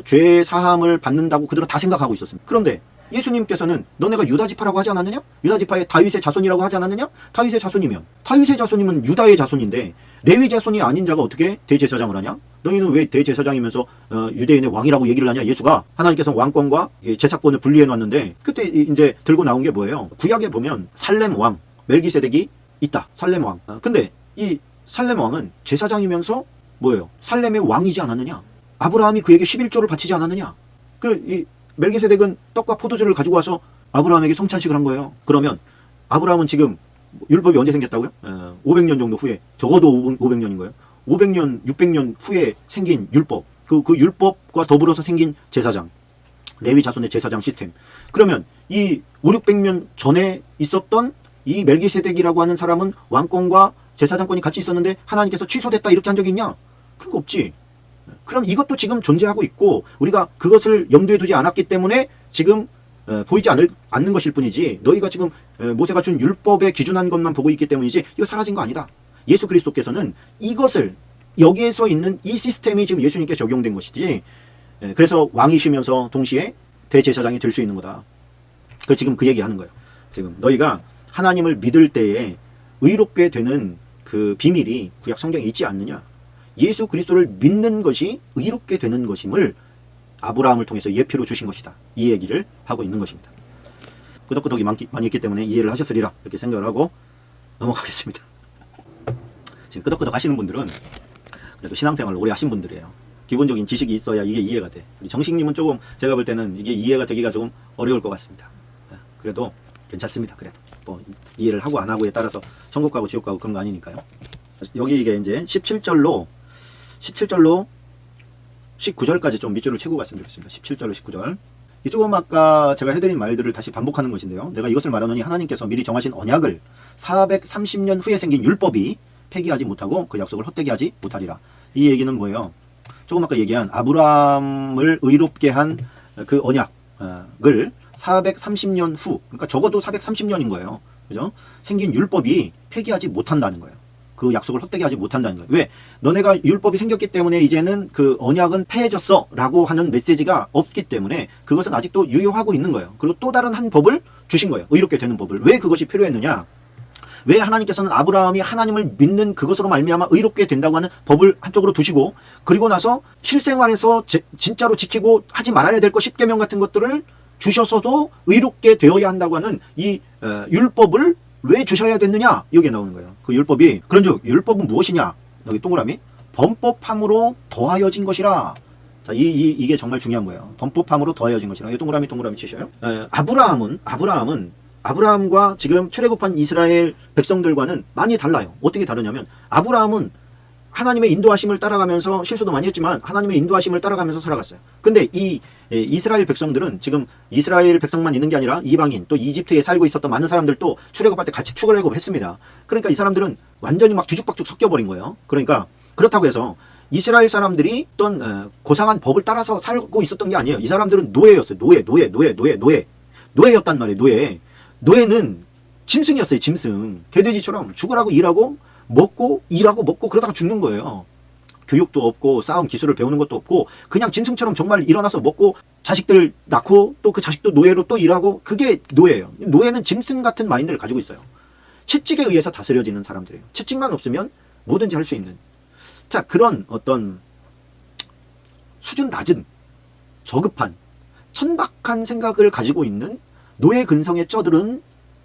죄 사함을 받는다고 그들은 다 생각하고 있었습니다. 그런데 예수님께서는 너네가 유다 지파라고 하지 않았느냐? 유다 지파의 다윗의 자손이라고 하지 않았느냐? 다윗의 자손이면 유다의 자손인데 레위 자손이 아닌 자가 어떻게 대제사장을 하냐? 너희는 왜 대제사장이면서 유대인의 왕이라고 얘기를 하냐? 예수가 하나님께서 왕권과 제사권을 분리해 놨는데, 그때 이제 들고 나온 게 뭐예요? 구약에 보면 살렘 왕 멜기세덱이 있다. 살렘 왕. 근데 이 살렘 왕은 제사장이면서 뭐예요? 살렘의 왕이지 않았느냐? 아브라함이 그에게 11조를 바치지 않았느냐? 이 멜기세덱은 떡과 포도주를 가지고 와서 아브라함에게 성찬식을 한 거예요. 그러면 아브라함은 지금 율법이 언제 생겼다고요? 500년 정도 후에, 적어도 500년인 거예요. 500년, 600년 후에 생긴 율법, 그 율법과 더불어서 생긴 제사장, 레위 자손의 제사장 시스템. 그러면 이 5, 600년 전에 있었던 이 멜기세덱이라고 하는 사람은 왕권과 제사장권이 같이 있었는데 하나님께서 취소됐다 이렇게 한 적이 있냐? 그런 거 없지. 그럼 이것도 지금 존재하고 있고 우리가 그것을 염두에 두지 않았기 때문에 지금 보이지 않는 것일 뿐이지, 너희가 지금 모세가 준 율법에 기준한 것만 보고 있기 때문이지 이거 사라진 거 아니다. 예수 그리스도께서는 이것을, 여기에서 있는 이 시스템이 지금 예수님께 적용된 것이지, 그래서 왕이시면서 동시에 대제사장이 될 수 있는 거다. 지금 그 얘기하는 거예요. 지금 너희가 하나님을 믿을 때에 의롭게 되는 그 비밀이 구약 성경에 있지 않느냐. 예수 그리스도를 믿는 것이 의롭게 되는 것임을 아브라함을 통해서 예표로 주신 것이다. 이 얘기를 하고 있는 것입니다. 끄덕끄덕이 많이 있기 때문에 이해를 하셨으리라 이렇게 생각을 하고 넘어가겠습니다. 지금 끄덕끄덕 하시는 분들은 그래도 신앙생활을 오래 하신 분들이에요. 기본적인 지식이 있어야 이게 이해가 돼. 우리 정식님은 조금 제가 볼 때는 이게 이해가 되기가 조금 어려울 것 같습니다. 그래도 괜찮습니다. 그래도 뭐 이해를 하고 안 하고에 따라서 천국 가고 지옥 가고 그런 거 아니니까요. 여기 이게 이제 17절로 19절까지 좀 밑줄을 치고 갔으면 좋겠습니다. 17절로 19절. 이 조금 아까 제가 해드린 말들을 다시 반복하는 것인데요. 내가 이것을 말하노니 하나님께서 미리 정하신 언약을 430년 후에 생긴 율법이 폐기하지 못하고 그 약속을 헛되게 하지 못하리라. 이 얘기는 뭐예요? 조금 아까 얘기한 아브라함을 의롭게 한 그 언약을 430년 후, 그러니까 적어도 430년인 거예요. 그죠? 생긴 율법이 폐기하지 못한다는 거예요. 그 약속을 헛되게 하지 못한다는 거예요. 왜? 너네가 율법이 생겼기 때문에 이제는 그 언약은 폐해졌어 라고 하는 메시지가 없기 때문에 그것은 아직도 유효하고 있는 거예요. 그리고 또 다른 한 법을 주신 거예요. 의롭게 되는 법을. 왜 그것이 필요했느냐? 왜 하나님께서는 아브라함이 하나님을 믿는 그것으로 말미암아 의롭게 된다고 하는 법을 한쪽으로 두시고, 그리고 나서 실생활에서 진짜로 지키고 하지 말아야 될 것 10계명 같은 것들을 주셔서도 의롭게 되어야 한다고 하는 이 율법을 왜 주셔야 됐느냐? 여기에 나오는 거예요. 그 율법이, 그런즉 율법은 무엇이냐? 여기 동그라미. 범법함으로 더하여진 것이라. 자, 이게 정말 중요한 거예요. 범법함으로 더하여진 것이라. 이 동그라미 치셔요. 아브라함과 지금 출애굽한 이스라엘 백성들과는 많이 달라요. 어떻게 다르냐면, 아브라함은 하나님의 인도하심을 따라가면서 실수도 많이 했지만 하나님의 인도하심을 따라가면서 살아갔어요. 근데 이 이스라엘 백성들은 지금 이스라엘 백성만 있는 게 아니라 이방인, 또 이집트에 살고 있었던 많은 사람들도 출애굽할 때 같이 출애굽을 했습니다. 그러니까 이 사람들은 완전히 막 뒤죽박죽 섞여버린 거예요. 그러니까 그렇다고 해서 이스라엘 사람들이 어떤 고상한 법을 따라서 살고 있었던 게 아니에요. 이 사람들은 노예였어요. 노예였단 말이에요. 노예는 짐승이었어요. 짐승. 개돼지처럼 죽으라고 일하고 먹고 그러다가 죽는 거예요. 교육도 없고 싸움 기술을 배우는 것도 없고 그냥 짐승처럼 정말 일어나서 먹고 자식들 낳고 또 그 자식도 노예로 또 일하고, 그게 노예예요. 노예는 짐승 같은 마인드를 가지고 있어요. 채찍에 의해서 다스려지는 사람들이에요. 채찍만 없으면 뭐든지 할 수 있는. 자, 그런 어떤 수준 낮은, 저급한, 천박한 생각을 가지고 있는 노예 근성에 쩌들은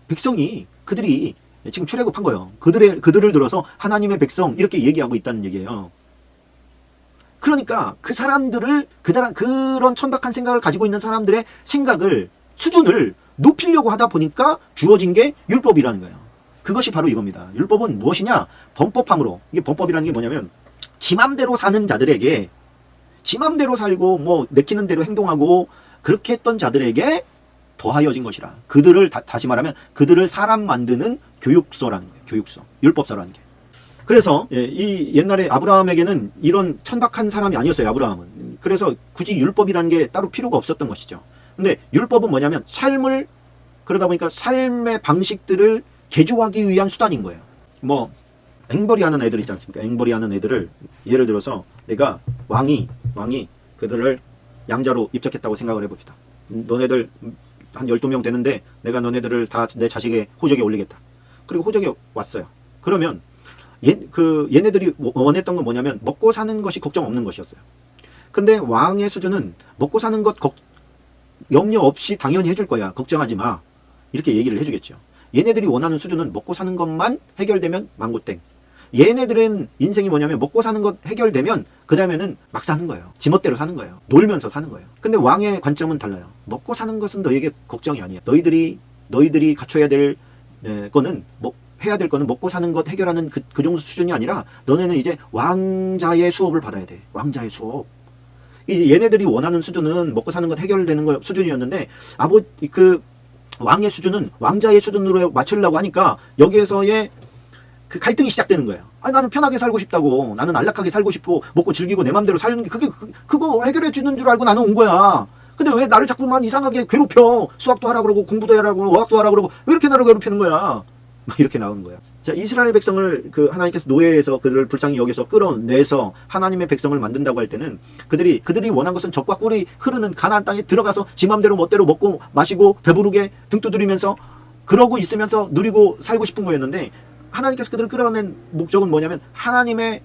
백성이, 그들이 지금 출애굽한 거예요. 그들을 들어서 하나님의 백성 이렇게 얘기하고 있다는 얘기예요. 그러니까 그 사람들을, 그런 천박한 생각을 가지고 있는 사람들의 생각을, 수준을 높이려고 하다 보니까 주어진 게 율법이라는 거예요. 그것이 바로 이겁니다. 율법은 무엇이냐? 범법함으로. 이게 범법이라는 게 뭐냐면, 지 맘대로 사는 자들에게, 지 맘대로 살고 뭐 내키는 대로 행동하고 그렇게 했던 자들에게 더하여진 것이라. 그들을 다시 말하면 그들을 사람 만드는 교육서라는 거예요. 교육서. 율법서라는 게. 그래서 이 옛날에 아브라함에게는 이런 천박한 사람이 아니었어요. 아브라함은. 그래서 굳이 율법이라는 게 따로 필요가 없었던 것이죠. 근데 율법은 뭐냐면 그러다 보니까 삶의 방식들을 개조하기 위한 수단인 거예요. 뭐 앵벌이 하는 애들 있지 않습니까? 앵벌이 하는 애들을, 예를 들어서 내가 왕이 그들을 양자로 입적했다고 생각을 해봅시다. 너네들 한 12명 되는데 내가 너네들을 다 내 자식의 호적에 올리겠다. 그리고 호적에 왔어요. 그러면 얘네들이 원했던 건 뭐냐면 먹고 사는 것이 걱정 없는 것이었어요. 근데 왕의 수준은 먹고 사는 것 염려 없이 당연히 해줄 거야. 걱정하지 마. 이렇게 얘기를 해주겠죠. 얘네들이 원하는 수준은 먹고 사는 것만 해결되면 망고땡. 얘네들은 인생이 뭐냐면 먹고 사는 것 해결되면 그 다음에는 막 사는 거예요. 지멋대로 사는 거예요. 놀면서 사는 거예요. 근데 왕의 관점은 달라요. 먹고 사는 것은 너에게 걱정이 아니야. 너희들이 갖춰야 될 거는 뭐 해야 될 거는 먹고 사는 것 해결하는 그 정도 수준이 아니라 너네는 이제 왕자의 수업을 받아야 돼. 왕자의 수업. 이제 얘네들이 원하는 수준은 먹고 사는 것 해결되는 거 수준이었는데 그 왕의 수준은 왕자의 수준으로 맞추려고 하니까 여기에서의 그 갈등이 시작되는 거예요. 나는 편하게 살고 싶다고. 나는 안락하게 살고 싶고 먹고 즐기고 내 맘대로 사는 게 그거 해결해 주는 줄 알고 나는 온 거야. 근데 왜 나를 자꾸만 이상하게 괴롭혀? 수학도 하라 그러고 공부도 하라 그러고 어학도 하라 그러고 왜 이렇게 나를 괴롭히는 거야? 막 이렇게 나오는 거야. 자, 이스라엘 백성을 그 하나님께서 노예에서 그들을 불쌍히 여기서 끌어내서 하나님의 백성을 만든다고 할 때는 그들이 원한 것은 젖과 꿀이 흐르는 가나안 땅에 들어가서 지 맘대로 멋대로 먹고 마시고 배부르게 등 두드리면서 그러고 있으면서 누리고 살고 싶은 거였는데 하나님께서 그들을 끌어낸 목적은 뭐냐면 하나님의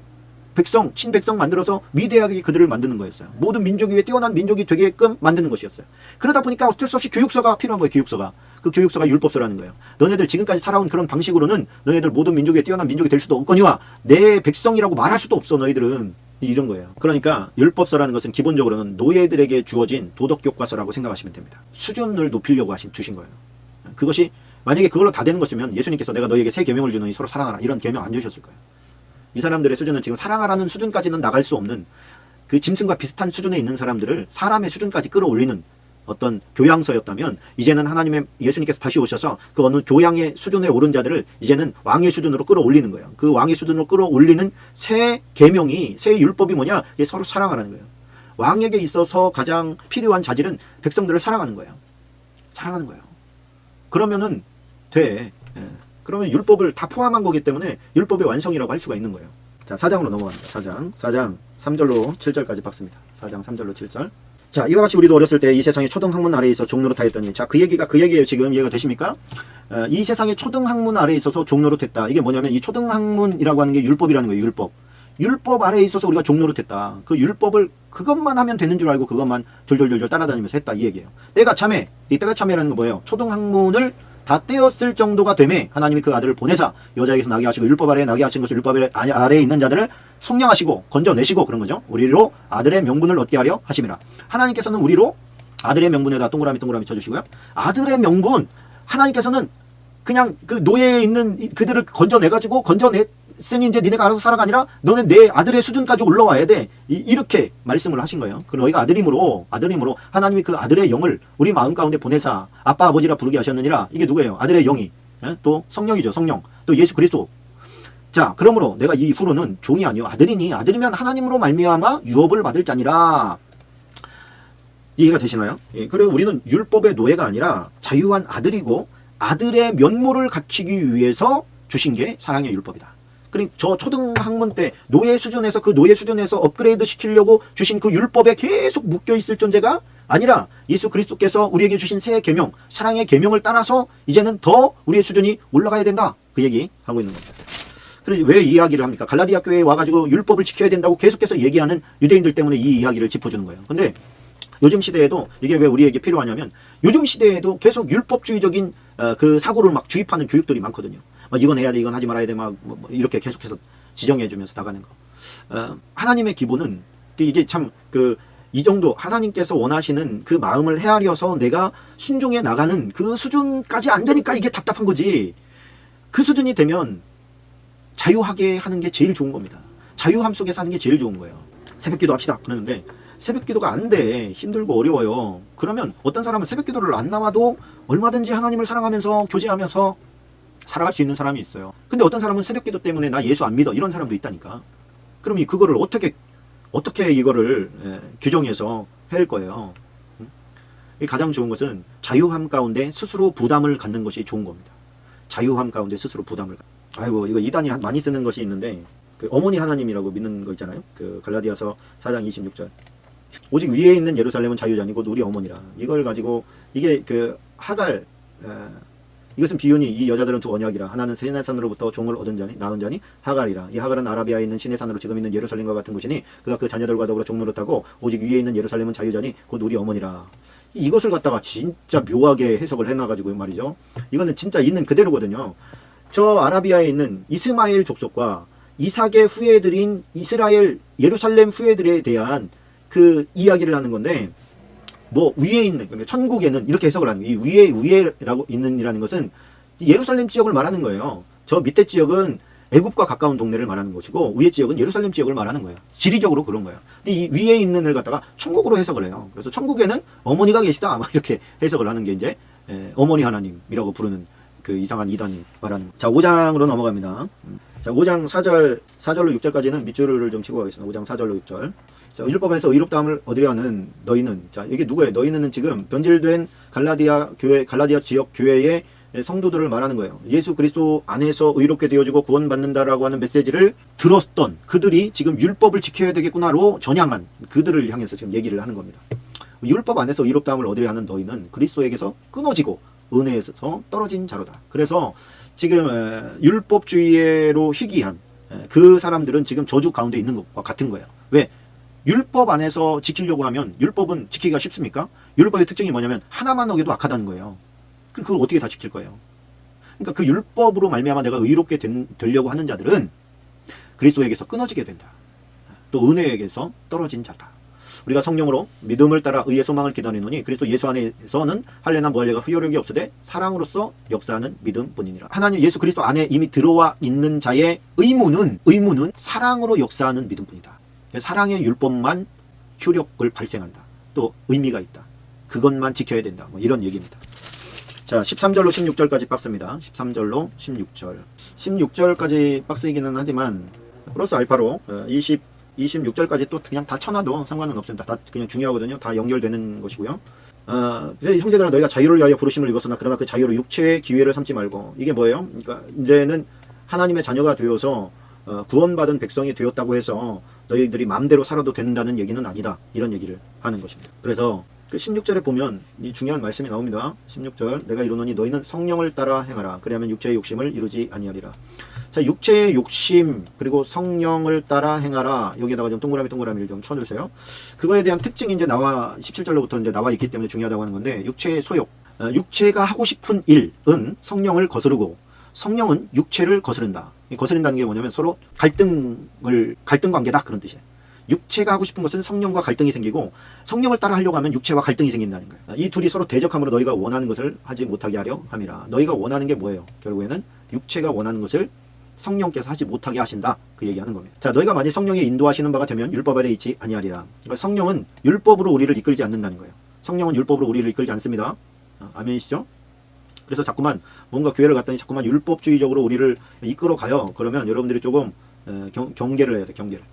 백성, 친백성 만들어서 위대하게 그들을 만드는 거였어요. 모든 민족 위에 뛰어난 민족이 되게끔 만드는 것이었어요. 그러다 보니까 어쩔 수 없이 교육서가 필요한 거예요. 교육서가. 그 교육서가 율법서라는 거예요. 너네들 지금까지 살아온 그런 방식으로는 너네들 모든 민족 위에 뛰어난 민족이 될 수도 없거니와 내 백성이라고 말할 수도 없어. 너희들은. 이런 거예요. 그러니까 율법서라는 것은 기본적으로는 노예들에게 주어진 도덕교과서라고 생각하시면 됩니다. 수준을 높이려고 주신 거예요. 그것이 만약에 그걸로 다 되는 것이면 예수님께서 내가 너희에게 새 계명을 주노니 서로 사랑하라 이런 계명 안 주셨을 거예요. 이 사람들의 수준은 지금 사랑하라는 수준까지는 나갈 수 없는 그 짐승과 비슷한 수준에 있는 사람들을 사람의 수준까지 끌어올리는 어떤 교양서였다면 이제는 하나님의 예수님께서 다시 오셔서 그 어느 교양의 수준에 오른 자들을 이제는 왕의 수준으로 끌어올리는 거예요. 그 왕의 수준으로 끌어올리는 새 계명이 새 율법이 뭐냐? 이게 서로 사랑하라는 거예요. 왕에게 있어서 가장 필요한 자질은 백성들을 사랑하는 거예요. 사랑하는 거예요. 그러면은 돼. 그러면 율법을 다 포함한 거기 때문에 율법의 완성이라고 할 수가 있는 거예요. 자, 4장으로 넘어갑니다. 4장 3절로 7절까지 박습니다. 4장 3절로 7절. 자, 이와 같이 우리도 어렸을 때 이 세상의 초등학문 아래에 있어 종노릇하였더니 자, 그 얘기예요. 지금 이해가 되십니까? 이 세상의 초등학문 아래에 있어서 종노릇했다. 이게 뭐냐면 이 초등학문이라고 하는 게 율법이라는 거예요. 율법 아래에 있어서 우리가 종노릇했다. 그 율법을 그것만 하면 되는 줄 알고 그것만 졸졸졸졸 따라다니면서 했다 이 얘기예요. 때가 참해. 이 때가 참해라는 건 뭐예요? 초등학문을 다 떼었을 정도가 되매 하나님이 그 아들을 보내사 여자에게서 나게 하시고 율법 아래에 나게 하신 것을 율법 아래에 있는 자들을 속량하시고 건져내시고 그런 거죠. 우리로 아들의 명분을 얻게 하려 하심이라. 하나님께서는 우리로 아들의 명분에다 동그라미 쳐주시고요. 아들의 명분 하나님께서는 그냥 그 노예에 있는 그들을 건져냈으니 이제 니네가 알아서 살아가 아니라 너는 내 아들의 수준까지 올라와야 돼. 이렇게 말씀을 하신 거예요. 그 너희가 아들임으로 하나님이 그 아들의 영을 우리 마음 가운데 보내사 아빠 아버지라 부르게 하셨느니라. 이게 누구예요? 아들의 영이. 또 성령이죠. 성령. 또 예수 그리스도. 자, 그러므로 내가 이후로는 종이 아니요 아들이니 아들이면 하나님으로 말미암아 유업을 받을 자니라. 이해가 되시나요? 예, 그리고 우리는 율법의 노예가 아니라 자유한 아들이고 아들의 면모를 갖추기 위해서 주신 게 사랑의 율법이다. 그러니까 저 초등학문 때 노예 수준에서 그 노예 수준에서 업그레이드 시키려고 주신 그 율법에 계속 묶여 있을 존재가 아니라 예수 그리스도께서 우리에게 주신 새 계명, 사랑의 계명을 따라서 이제는 더 우리의 수준이 올라가야 된다. 그 얘기 하고 있는 겁니다. 그래서 왜 이 이야기를 합니까? 갈라디아 교회에 와가지고 율법을 지켜야 된다고 계속해서 얘기하는 유대인들 때문에 이 이야기를 짚어주는 거예요. 근데 요즘 시대에도 이게 왜 우리에게 필요하냐면 요즘 시대에도 계속 율법주의적인 그 사고를 막 주입하는 교육들이 많거든요. 막 이건 해야 돼, 이건 하지 말아야 돼, 막 이렇게 계속해서 지정해주면서 나가는 거. 하나님의 기본은 이게 참 이 정도 하나님께서 원하시는 그 마음을 헤아려서 내가 순종해 나가는 그 수준까지 안 되니까 이게 답답한 거지. 그 수준이 되면 자유하게 하는 게 제일 좋은 겁니다. 자유함 속에서 하는 게 제일 좋은 거예요. 새벽기도 합시다 그러는데 새벽기도가 안 돼. 힘들고 어려워요. 그러면 어떤 사람은 새벽기도를 안 나와도 얼마든지 하나님을 사랑하면서 교제하면서 살아갈 수 있는 사람이 있어요. 근데 어떤 사람은 새벽기도 때문에 나 예수 안 믿어 이런 사람도 있다니까. 그럼 그거를 어떻게 이거를 규정해서 할 거예요. 가장 좋은 것은 자유함 가운데 스스로 부담을 갖는 것이 좋은 겁니다. 자유함 가운데 스스로 부담을 아이고 이거 이단이 많이 쓰는 것이 있는데 그 어머니 하나님이라고 믿는 거 있잖아요. 그 갈라디아서 4장 26절 오직 위에 있는 예루살렘은 자유자니 곧 우리 어머니라. 이걸 가지고 이게 그 하갈 이것은 비유니 이 여자들은 두 언약이라. 하나는 시내산으로부터 종을 얻은 자니 낳은 자니 하갈이라. 이 하갈은 아라비아에 있는 시내산으로 지금 있는 예루살렘과 같은 곳이니 그가 그 자녀들과 더불어 종노릇하고 오직 위에 있는 예루살렘은 자유자니 곧 우리 어머니라. 이것을 갖다가 진짜 묘하게 해석을 해놔가지고 말이죠. 이거는 진짜 있는 그대로거든요. 저 아라비아에 있는 이스마엘 족속과 이삭의 후예들인 이스라엘 예루살렘 후예들에 대한 그 이야기를 하는 건데 뭐 위에 있는 천국에는 이렇게 해석을 하는 거예요. 이 위에라고 있는이라는 것은 예루살렘 지역을 말하는 거예요. 저 밑에 지역은 애굽과 가까운 동네를 말하는 것이고 위에 지역은 예루살렘 지역을 말하는 거예요. 지리적으로 그런 거예요. 근데 이 위에 있는 을 갖다가 천국으로 해석을 해요. 그래서 천국에는 어머니가 계시다 아마 이렇게 해석을 하는 게 이제 어머니 하나님이라고 부르는 그 이상한 이단이 말하는 거. 자, 5장으로 넘어갑니다. 자, 5장 4절로 6절까지는 밑줄을 좀 치고 가겠습니다. 5장 4절로 6절. 자, 율법에서 의롭다함을 얻으려 하는 너희는, 자, 이게 누구예요? 너희는 지금 변질된 갈라디아 교회, 갈라디아 지역 교회의 성도들을 말하는 거예요. 예수 그리스도 안에서 의롭게 되어지고 구원받는다라고 하는 메시지를 들었던 그들이 지금 율법을 지켜야 되겠구나로 전향한 그들을 향해서 지금 얘기를 하는 겁니다. 율법 안에서 의롭다함을 얻으려 하는 너희는 그리스도에게서 끊어지고 은혜에서 떨어진 자로다. 그래서 지금 율법주의로 희귀한 그 사람들은 지금 저주 가운데 있는 것과 같은 거예요. 왜? 율법 안에서 지키려고 하면 율법은 지키기가 쉽습니까? 율법의 특징이 뭐냐면 하나만 어겨도 악하다는 거예요. 그걸 어떻게 다 지킬 거예요? 그러니까 그 율법으로 말미암아 내가 의롭게 되려고 하는 자들은 그리스도에게서 끊어지게 된다. 또 은혜에게서 떨어진 자다. 우리가 성령으로 믿음을 따라 의의 소망을 기다리노니 그리스도 예수 안에서는 할례나 무할례가 후효력이 없으되 사랑으로서 역사하는 믿음뿐이니라. 하나님 예수 그리스도 안에 이미 들어와 있는 자의 의무는 사랑으로 역사하는 믿음뿐이다. 사랑의 율법만 효력을 발생한다. 또 의미가 있다. 그것만 지켜야 된다. 뭐 이런 얘기입니다. 자, 13절로 16절까지 박스입니다. 13절로 16절. 16절까지 박스이기는 하지만 플러스 알파로 26절까지 또 그냥 다 쳐놔도 상관은 없습니다. 다 그냥 중요하거든요. 다 연결되는 것이고요. 형제들아 너희가 자유를 위하여 부르심을 입었으나 그러나 그 자유를 육체의 기회를 삼지 말고. 이게 뭐예요? 그러니까 이제는 하나님의 자녀가 되어서 구원받은 백성이 되었다고 해서 너희들이 마음대로 살아도 된다는 얘기는 아니다. 이런 얘기를 하는 것입니다. 그래서 그 16절에 보면 이 중요한 말씀이 나옵니다. 16절 내가 이르노니 너희는 성령을 따라 행하라. 그리하면 육체의 욕심을 이루지 아니하리라. 자, 육체의 욕심 그리고 성령을 따라 행하라. 여기에다가 좀 동그라미를 좀 쳐주세요. 그거에 대한 특징이 이제 17절로부터 이제 나와 있기 때문에 중요하다고 하는 건데 육체의 소욕. 육체가 하고 싶은 일은 성령을 거스르고 성령은 육체를 거스른다. 거스른다는 게 뭐냐면 서로 갈등 관계다 그런 뜻이에요. 육체가 하고 싶은 것은 성령과 갈등이 생기고 성령을 따라 하려고 하면 육체와 갈등이 생긴다는 거예요. 이 둘이 서로 대적함으로 너희가 원하는 것을 하지 못하게 하려 함이라. 너희가 원하는 게 뭐예요? 결국에는 육체가 원하는 것을 성령께서 하지 못하게 하신다. 그 얘기하는 겁니다. 자, 너희가 만약 성령이 인도하시는 바가 되면 율법 아래 있지 아니하리라. 그러니까 성령은 율법으로 우리를 이끌지 않는다는 거예요. 성령은 율법으로 우리를 이끌지 않습니다. 아멘이시죠? 그래서 자꾸만 뭔가 교회를 갔더니 자꾸만 율법주의적으로 우리를 이끌어 가요. 그러면 여러분들이 조금 경계를 해야 돼. 경계를.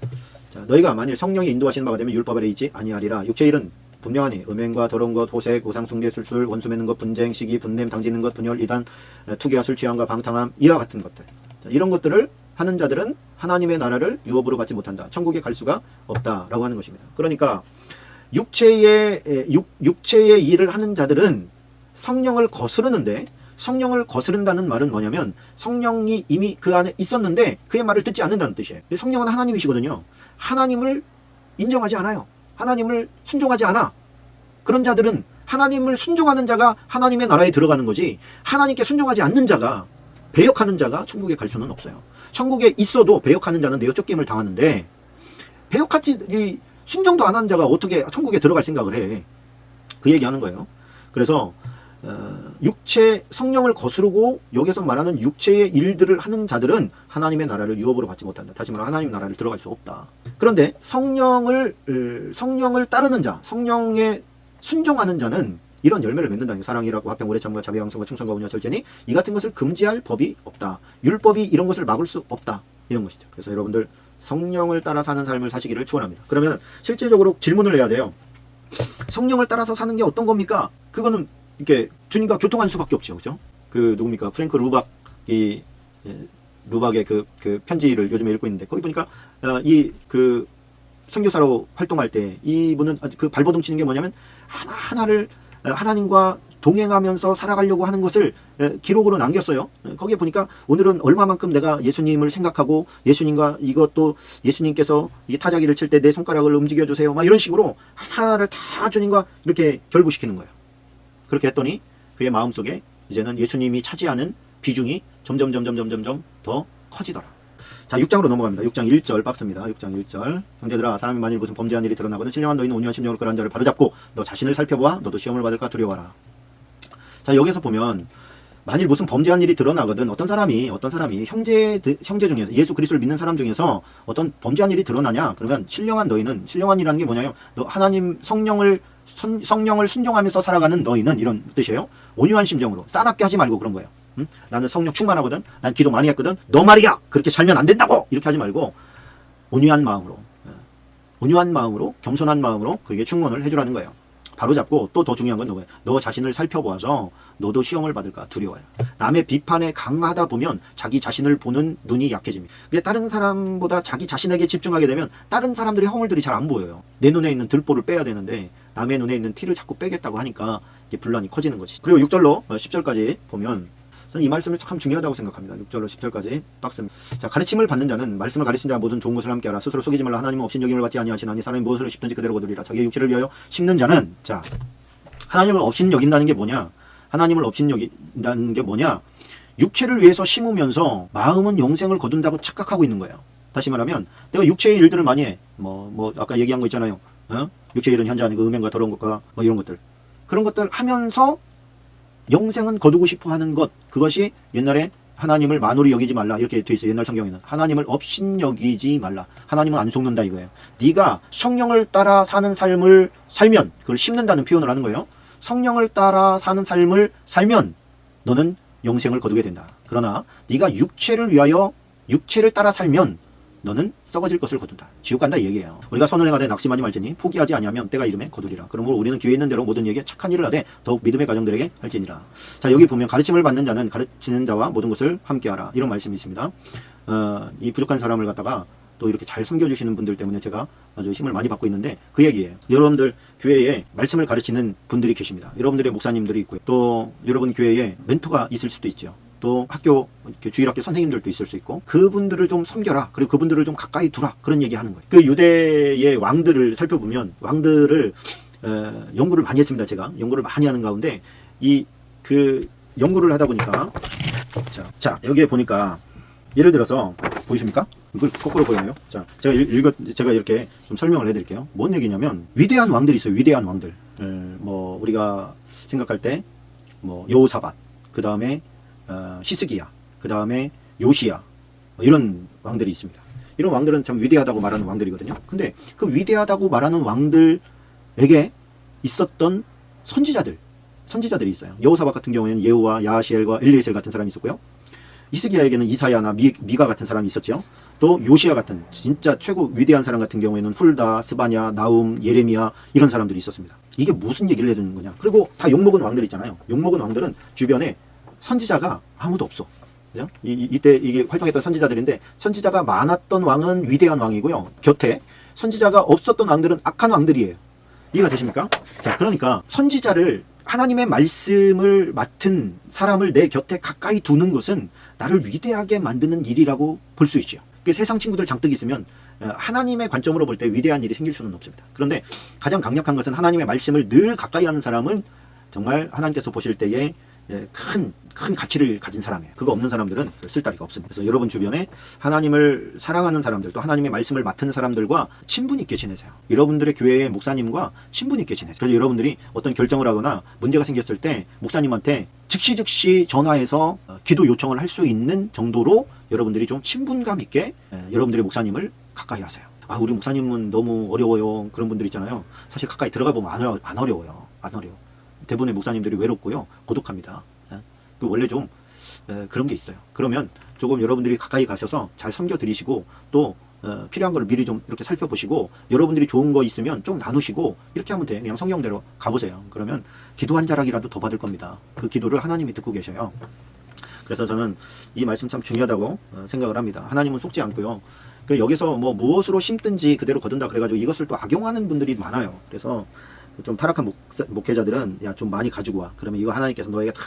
자, 너희가 만일 성령이 인도하시는 바가 되면 율법 아래 있지 아니하리라. 육체의 일은 분명하니 음행과 더러운 것, 호색, 우상 숭배, 술술, 원수 맺는 것, 분쟁, 시기, 분냄, 당지는 것, 분열, 이단, 투기와 술 취함과 방탕함 이와 같은 것들. 자, 이런 것들을 하는 자들은 하나님의 나라를 유업으로 받지 못한다. 천국에 갈 수가 없다라고 하는 것입니다. 그러니까 육체의 일을 하는 자들은 성령을 거스르는데 성령을 거스른다는 말은 뭐냐면 성령이 이미 그 안에 있었는데 그의 말을 듣지 않는다는 뜻이에요. 성령은 하나님이시거든요. 하나님을 인정하지 않아요. 하나님을 순종하지 않아. 그런 자들은 하나님을 순종하는 자가 하나님의 나라에 들어가는 거지 하나님께 순종하지 않는 자가 배역하는 자가 천국에 갈 수는 없어요. 천국에 있어도 배역하는 자는 내어 쫓김을 당하는데 배역하지 순종도 안 하는 자가 어떻게 천국에 들어갈 생각을 해. 그 얘기하는 거예요. 그래서 성령을 거스르고 여기서 말하는 육체의 일들을 하는 자들은 하나님의 나라를 유업으로 받지 못한다. 다시 말해 하나님 나라를 들어갈 수 없다. 그런데 성령을 따르는 자, 성령에 순종하는 자는 이런 열매를 맺는다. 사랑이라고 화평, 오래 참과 자비, 양성과 충성과 온유와 절제니 이 같은 것을 금지할 법이 없다. 율법이 이런 것을 막을 수 없다. 이런 것이죠. 그래서 여러분들 성령을 따라 사는 삶을 사시기를 축원합니다. 그러면 실제적으로 질문을 해야 돼요. 성령을 따라서 사는 게 어떤 겁니까? 그거는 이렇게 주님과 교통할 수밖에 없죠, 그죠? 그 누굽니까? 프랭크 루박이 루박의 그 편지를 요즘에 읽고 있는데 거기 보니까 이 그 선교사로 활동할 때 이분은 그 발버둥 치는 게 뭐냐면 하나를 하나님과 동행하면서 살아가려고 하는 것을 기록으로 남겼어요. 거기에 보니까 오늘은 얼마만큼 내가 예수님을 생각하고 예수님과 이것도 예수님께서 이 타자기를 칠 때 내 손가락을 움직여 주세요. 막 이런 식으로 하나를 다 주님과 이렇게 결부시키는 거예요. 그렇게 했더니 그의 마음속에 이제는 예수님이 차지하는 비중이 점점 더 커지더라. 자, 6장으로 넘어갑니다. 6장 1절 박스입니다. 6장 1절. 형제들아, 사람이 만일 무슨 범죄한 일이 드러나거든 신령한 너희는 온유한 심령으로 그러한 자를 바로잡고 너 자신을 살펴보아 너도 시험을 받을까 두려워하라. 자, 여기서 보면 만일 무슨 범죄한 일이 드러나거든, 어떤 사람이 형제 중에서 예수 그리스도를 믿는 사람 중에서 어떤 범죄한 일이 드러나냐, 그러면 신령한 신령한이라는 게 뭐냐요? 너 하나님 성령을 순종하면서 살아가는 너희는, 이런 뜻이에요. 온유한 심정으로, 싸납게 하지 말고 그런 거예요. 응? 나는 성령 충만하거든, 난 기도 많이 했거든, 너 말이야 그렇게 살면 안 된다고, 이렇게 하지 말고 온유한 마음으로 겸손한 마음으로 그에게 충원을 해주라는 거예요. 바로잡고, 또 더 중요한 건 너예요. 너 자신을 살펴보아서 너도 시험을 받을까 두려워요. 남의 비판에 강하다 보면 자기 자신을 보는 눈이 약해집니다. 근데 다른 사람보다 자기 자신에게 집중하게 되면 다른 사람들의 허물들이 잘 안 보여요. 내 눈에 있는 들보를 빼야 되는데 남의 눈에 있는 티를 자꾸 빼겠다고 하니까 이게 분란이 커지는 거지. 그리고 6절로 10절까지 보면 저는 이 말씀을 참 중요하다고 생각합니다. 6절로 10절까지 박스입니다. 자, 가르침을 받는 자는 말씀을 가르친 자와 모든 좋은 것을 함께 하라. 스스로 속이지 말라. 하나님은 없인 여김을 받지 아니하시나니 사람이 무엇을 심든지 그대로 거두리라. 자기의 육체를 위하여 심는 자는, 자, 하나님을 없인 여긴다는 게 뭐냐? 하나님을 없인 여긴다는 게 뭐냐? 육체를 위해서 심으면서 마음은 영생을 거둔다고 착각하고 있는 거예요. 다시 말하면 내가 육체의 일들을 많이 해. 뭐 아까 얘기한 거 있잖아요. 육체의 일은 현재 아니고 음행과 더러운 것과 뭐 이런 것들. 그런 것들 하면서 영생은 거두고 싶어 하는 것, 그것이 옛날에 하나님을 만홀히 여기지 말라 이렇게 돼 있어요. 옛날 성경에는 하나님을 업신 여기지 말라. 하나님은 안 속는다 이거예요. 네가 성령을 따라 사는 삶을 살면, 그걸 심는다는 표현을 하는 거예요. 성령을 따라 사는 삶을 살면 너는 영생을 거두게 된다. 그러나 네가 육체를 따라 살면 너는 썩어질 것을 거둔다. 지옥 간다 이 얘기예요. 우리가 선을 행하되 낙심하지 말지니 포기하지 아니하면 때가 이르면 거두리라. 그러므로 우리는 기회 있는 대로 모든 이에게 착한 일을 하되 더욱 믿음의 가정들에게 할지니라. 자, 여기 보면 가르침을 받는 자는 가르치는 자와 모든 것을 함께하라, 이런 말씀이 있습니다. 이 부족한 사람을 갖다가 또 이렇게 잘 섬겨주시는 분들 때문에 제가 아주 힘을 많이 받고 있는데, 그 얘기예요. 여러분들 교회에 말씀을 가르치는 분들이 계십니다. 여러분들의 목사님들이 있고요. 또 여러분 교회에 멘토가 있을 수도 있죠. 또 학교, 주일학교 선생님들도 있을 수 있고, 그분들을 좀 섬겨라, 그리고 그분들을 좀 가까이 두라, 그런 얘기 하는 거예요. 그 유대의 왕들을 살펴보면, 왕들을 연구를 많이 했습니다. 제가 연구를 많이 하는 가운데 그 연구를 하다 보니까, 자 여기에 보니까 예를 들어서 보이십니까? 이걸 거꾸로 보이나요? 자, 제가 이렇게 좀 설명을 해드릴게요. 뭔 얘기냐면, 위대한 왕들이 있어요. 위대한 왕들. 뭐 우리가 생각할 때 뭐 여호사밧, 그 다음에 히스기야, 그 다음에 요시야, 이런 왕들이 있습니다. 이런 왕들은 참 위대하다고 말하는 왕들이거든요. 근데 그 위대하다고 말하는 왕들에게 있었던 선지자들이 있어요. 여호사밧 같은 경우에는 예후와 야하시엘과 엘리에셀 같은 사람이 있었고요. 히스기야에게는 이사야나 미가 같은 사람이 있었죠. 또 요시야 같은 진짜 최고 위대한 사람 같은 경우에는 훌다, 스바냐, 나움, 예레미야, 이런 사람들이 있었습니다. 이게 무슨 얘기를 해주는 거냐? 그리고 다 욕먹은 왕들 있잖아요. 욕먹은 왕들은 주변에 선지자가 아무도 없어. 그죠? 이때 이게 활동했던 선지자들인데, 선지자가 많았던 왕은 위대한 왕이고요. 곁에 선지자가 없었던 왕들은 악한 왕들이에요. 이해가 되십니까? 자, 그러니까 선지자를, 하나님의 말씀을 맡은 사람을 내 곁에 가까이 두는 것은 나를 위대하게 만드는 일이라고 볼 수 있죠. 세상 친구들 잔뜩 있으면 하나님의 관점으로 볼 때 위대한 일이 생길 수는 없습니다. 그런데 가장 강력한 것은 하나님의 말씀을 늘 가까이 하는 사람은 정말 하나님께서 보실 때에 큰 가치를 가진 사람이에요. 그거 없는 사람들은 쓸데가 없습니다. 그래서 여러분 주변에 하나님을 사랑하는 사람들, 또 하나님의 말씀을 맡은 사람들과 친분 있게 지내세요. 여러분들의 교회의 목사님과 친분 있게 지내세요. 그래서 여러분들이 어떤 결정을 하거나 문제가 생겼을 때 목사님한테 즉시 전화해서 기도 요청을 할 수 있는 정도로 여러분들이 좀 친분감 있게 여러분들의 목사님을 가까이 하세요. 아, 우리 목사님은 너무 어려워요, 그런 분들 있잖아요. 사실 가까이 들어가 보면 안 어려워요. 대부분의 목사님들이 외롭고요, 고독합니다. 원래 좀 그런 게 있어요. 그러면 조금 여러분들이 가까이 가셔서 잘 섬겨드리시고, 또 필요한 걸 미리 좀 이렇게 살펴보시고, 여러분들이 좋은 거 있으면 좀 나누시고, 이렇게 하면 돼. 그냥 성경대로 가보세요. 그러면 기도 한 자락이라도 더 받을 겁니다. 그 기도를 하나님이 듣고 계셔요. 그래서 저는 이 말씀 참 중요하다고 생각을 합니다. 하나님은 속지 않고요. 여기서 뭐 무엇으로 심든지 그대로 거둔다 그래가지고 이것을 또 악용하는 분들이 많아요. 그래서 좀 타락한 목회자들은 야, 좀 많이 가지고 와. 그러면 이거 하나님께서 너에게 다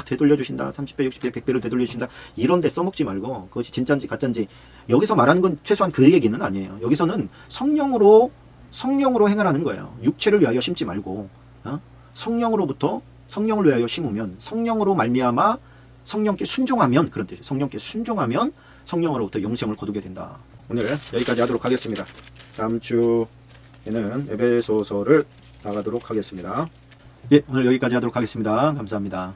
되돌려 주신다. 30배, 60배, 100배로 되돌려 주신다. 이런 데 써먹지 말고, 그것이 진짜인지 가짜인지, 여기서 말하는 건 최소한 그 얘기는 아니에요. 여기서는 성령으로 행하라는 거예요. 육체를 위하여 심지 말고, 성령으로부터 성령을 위하여 심으면, 성령으로 말미암아 성령께 순종하면, 그런 뜻이에요. 성령께 순종하면 성령으로부터 영생을 거두게 된다. 오늘 여기까지 하도록 하겠습니다. 다음 주에는 에베소서를 나가도록 하겠습니다. 예, 오늘 여기까지 하도록 하겠습니다. 감사합니다.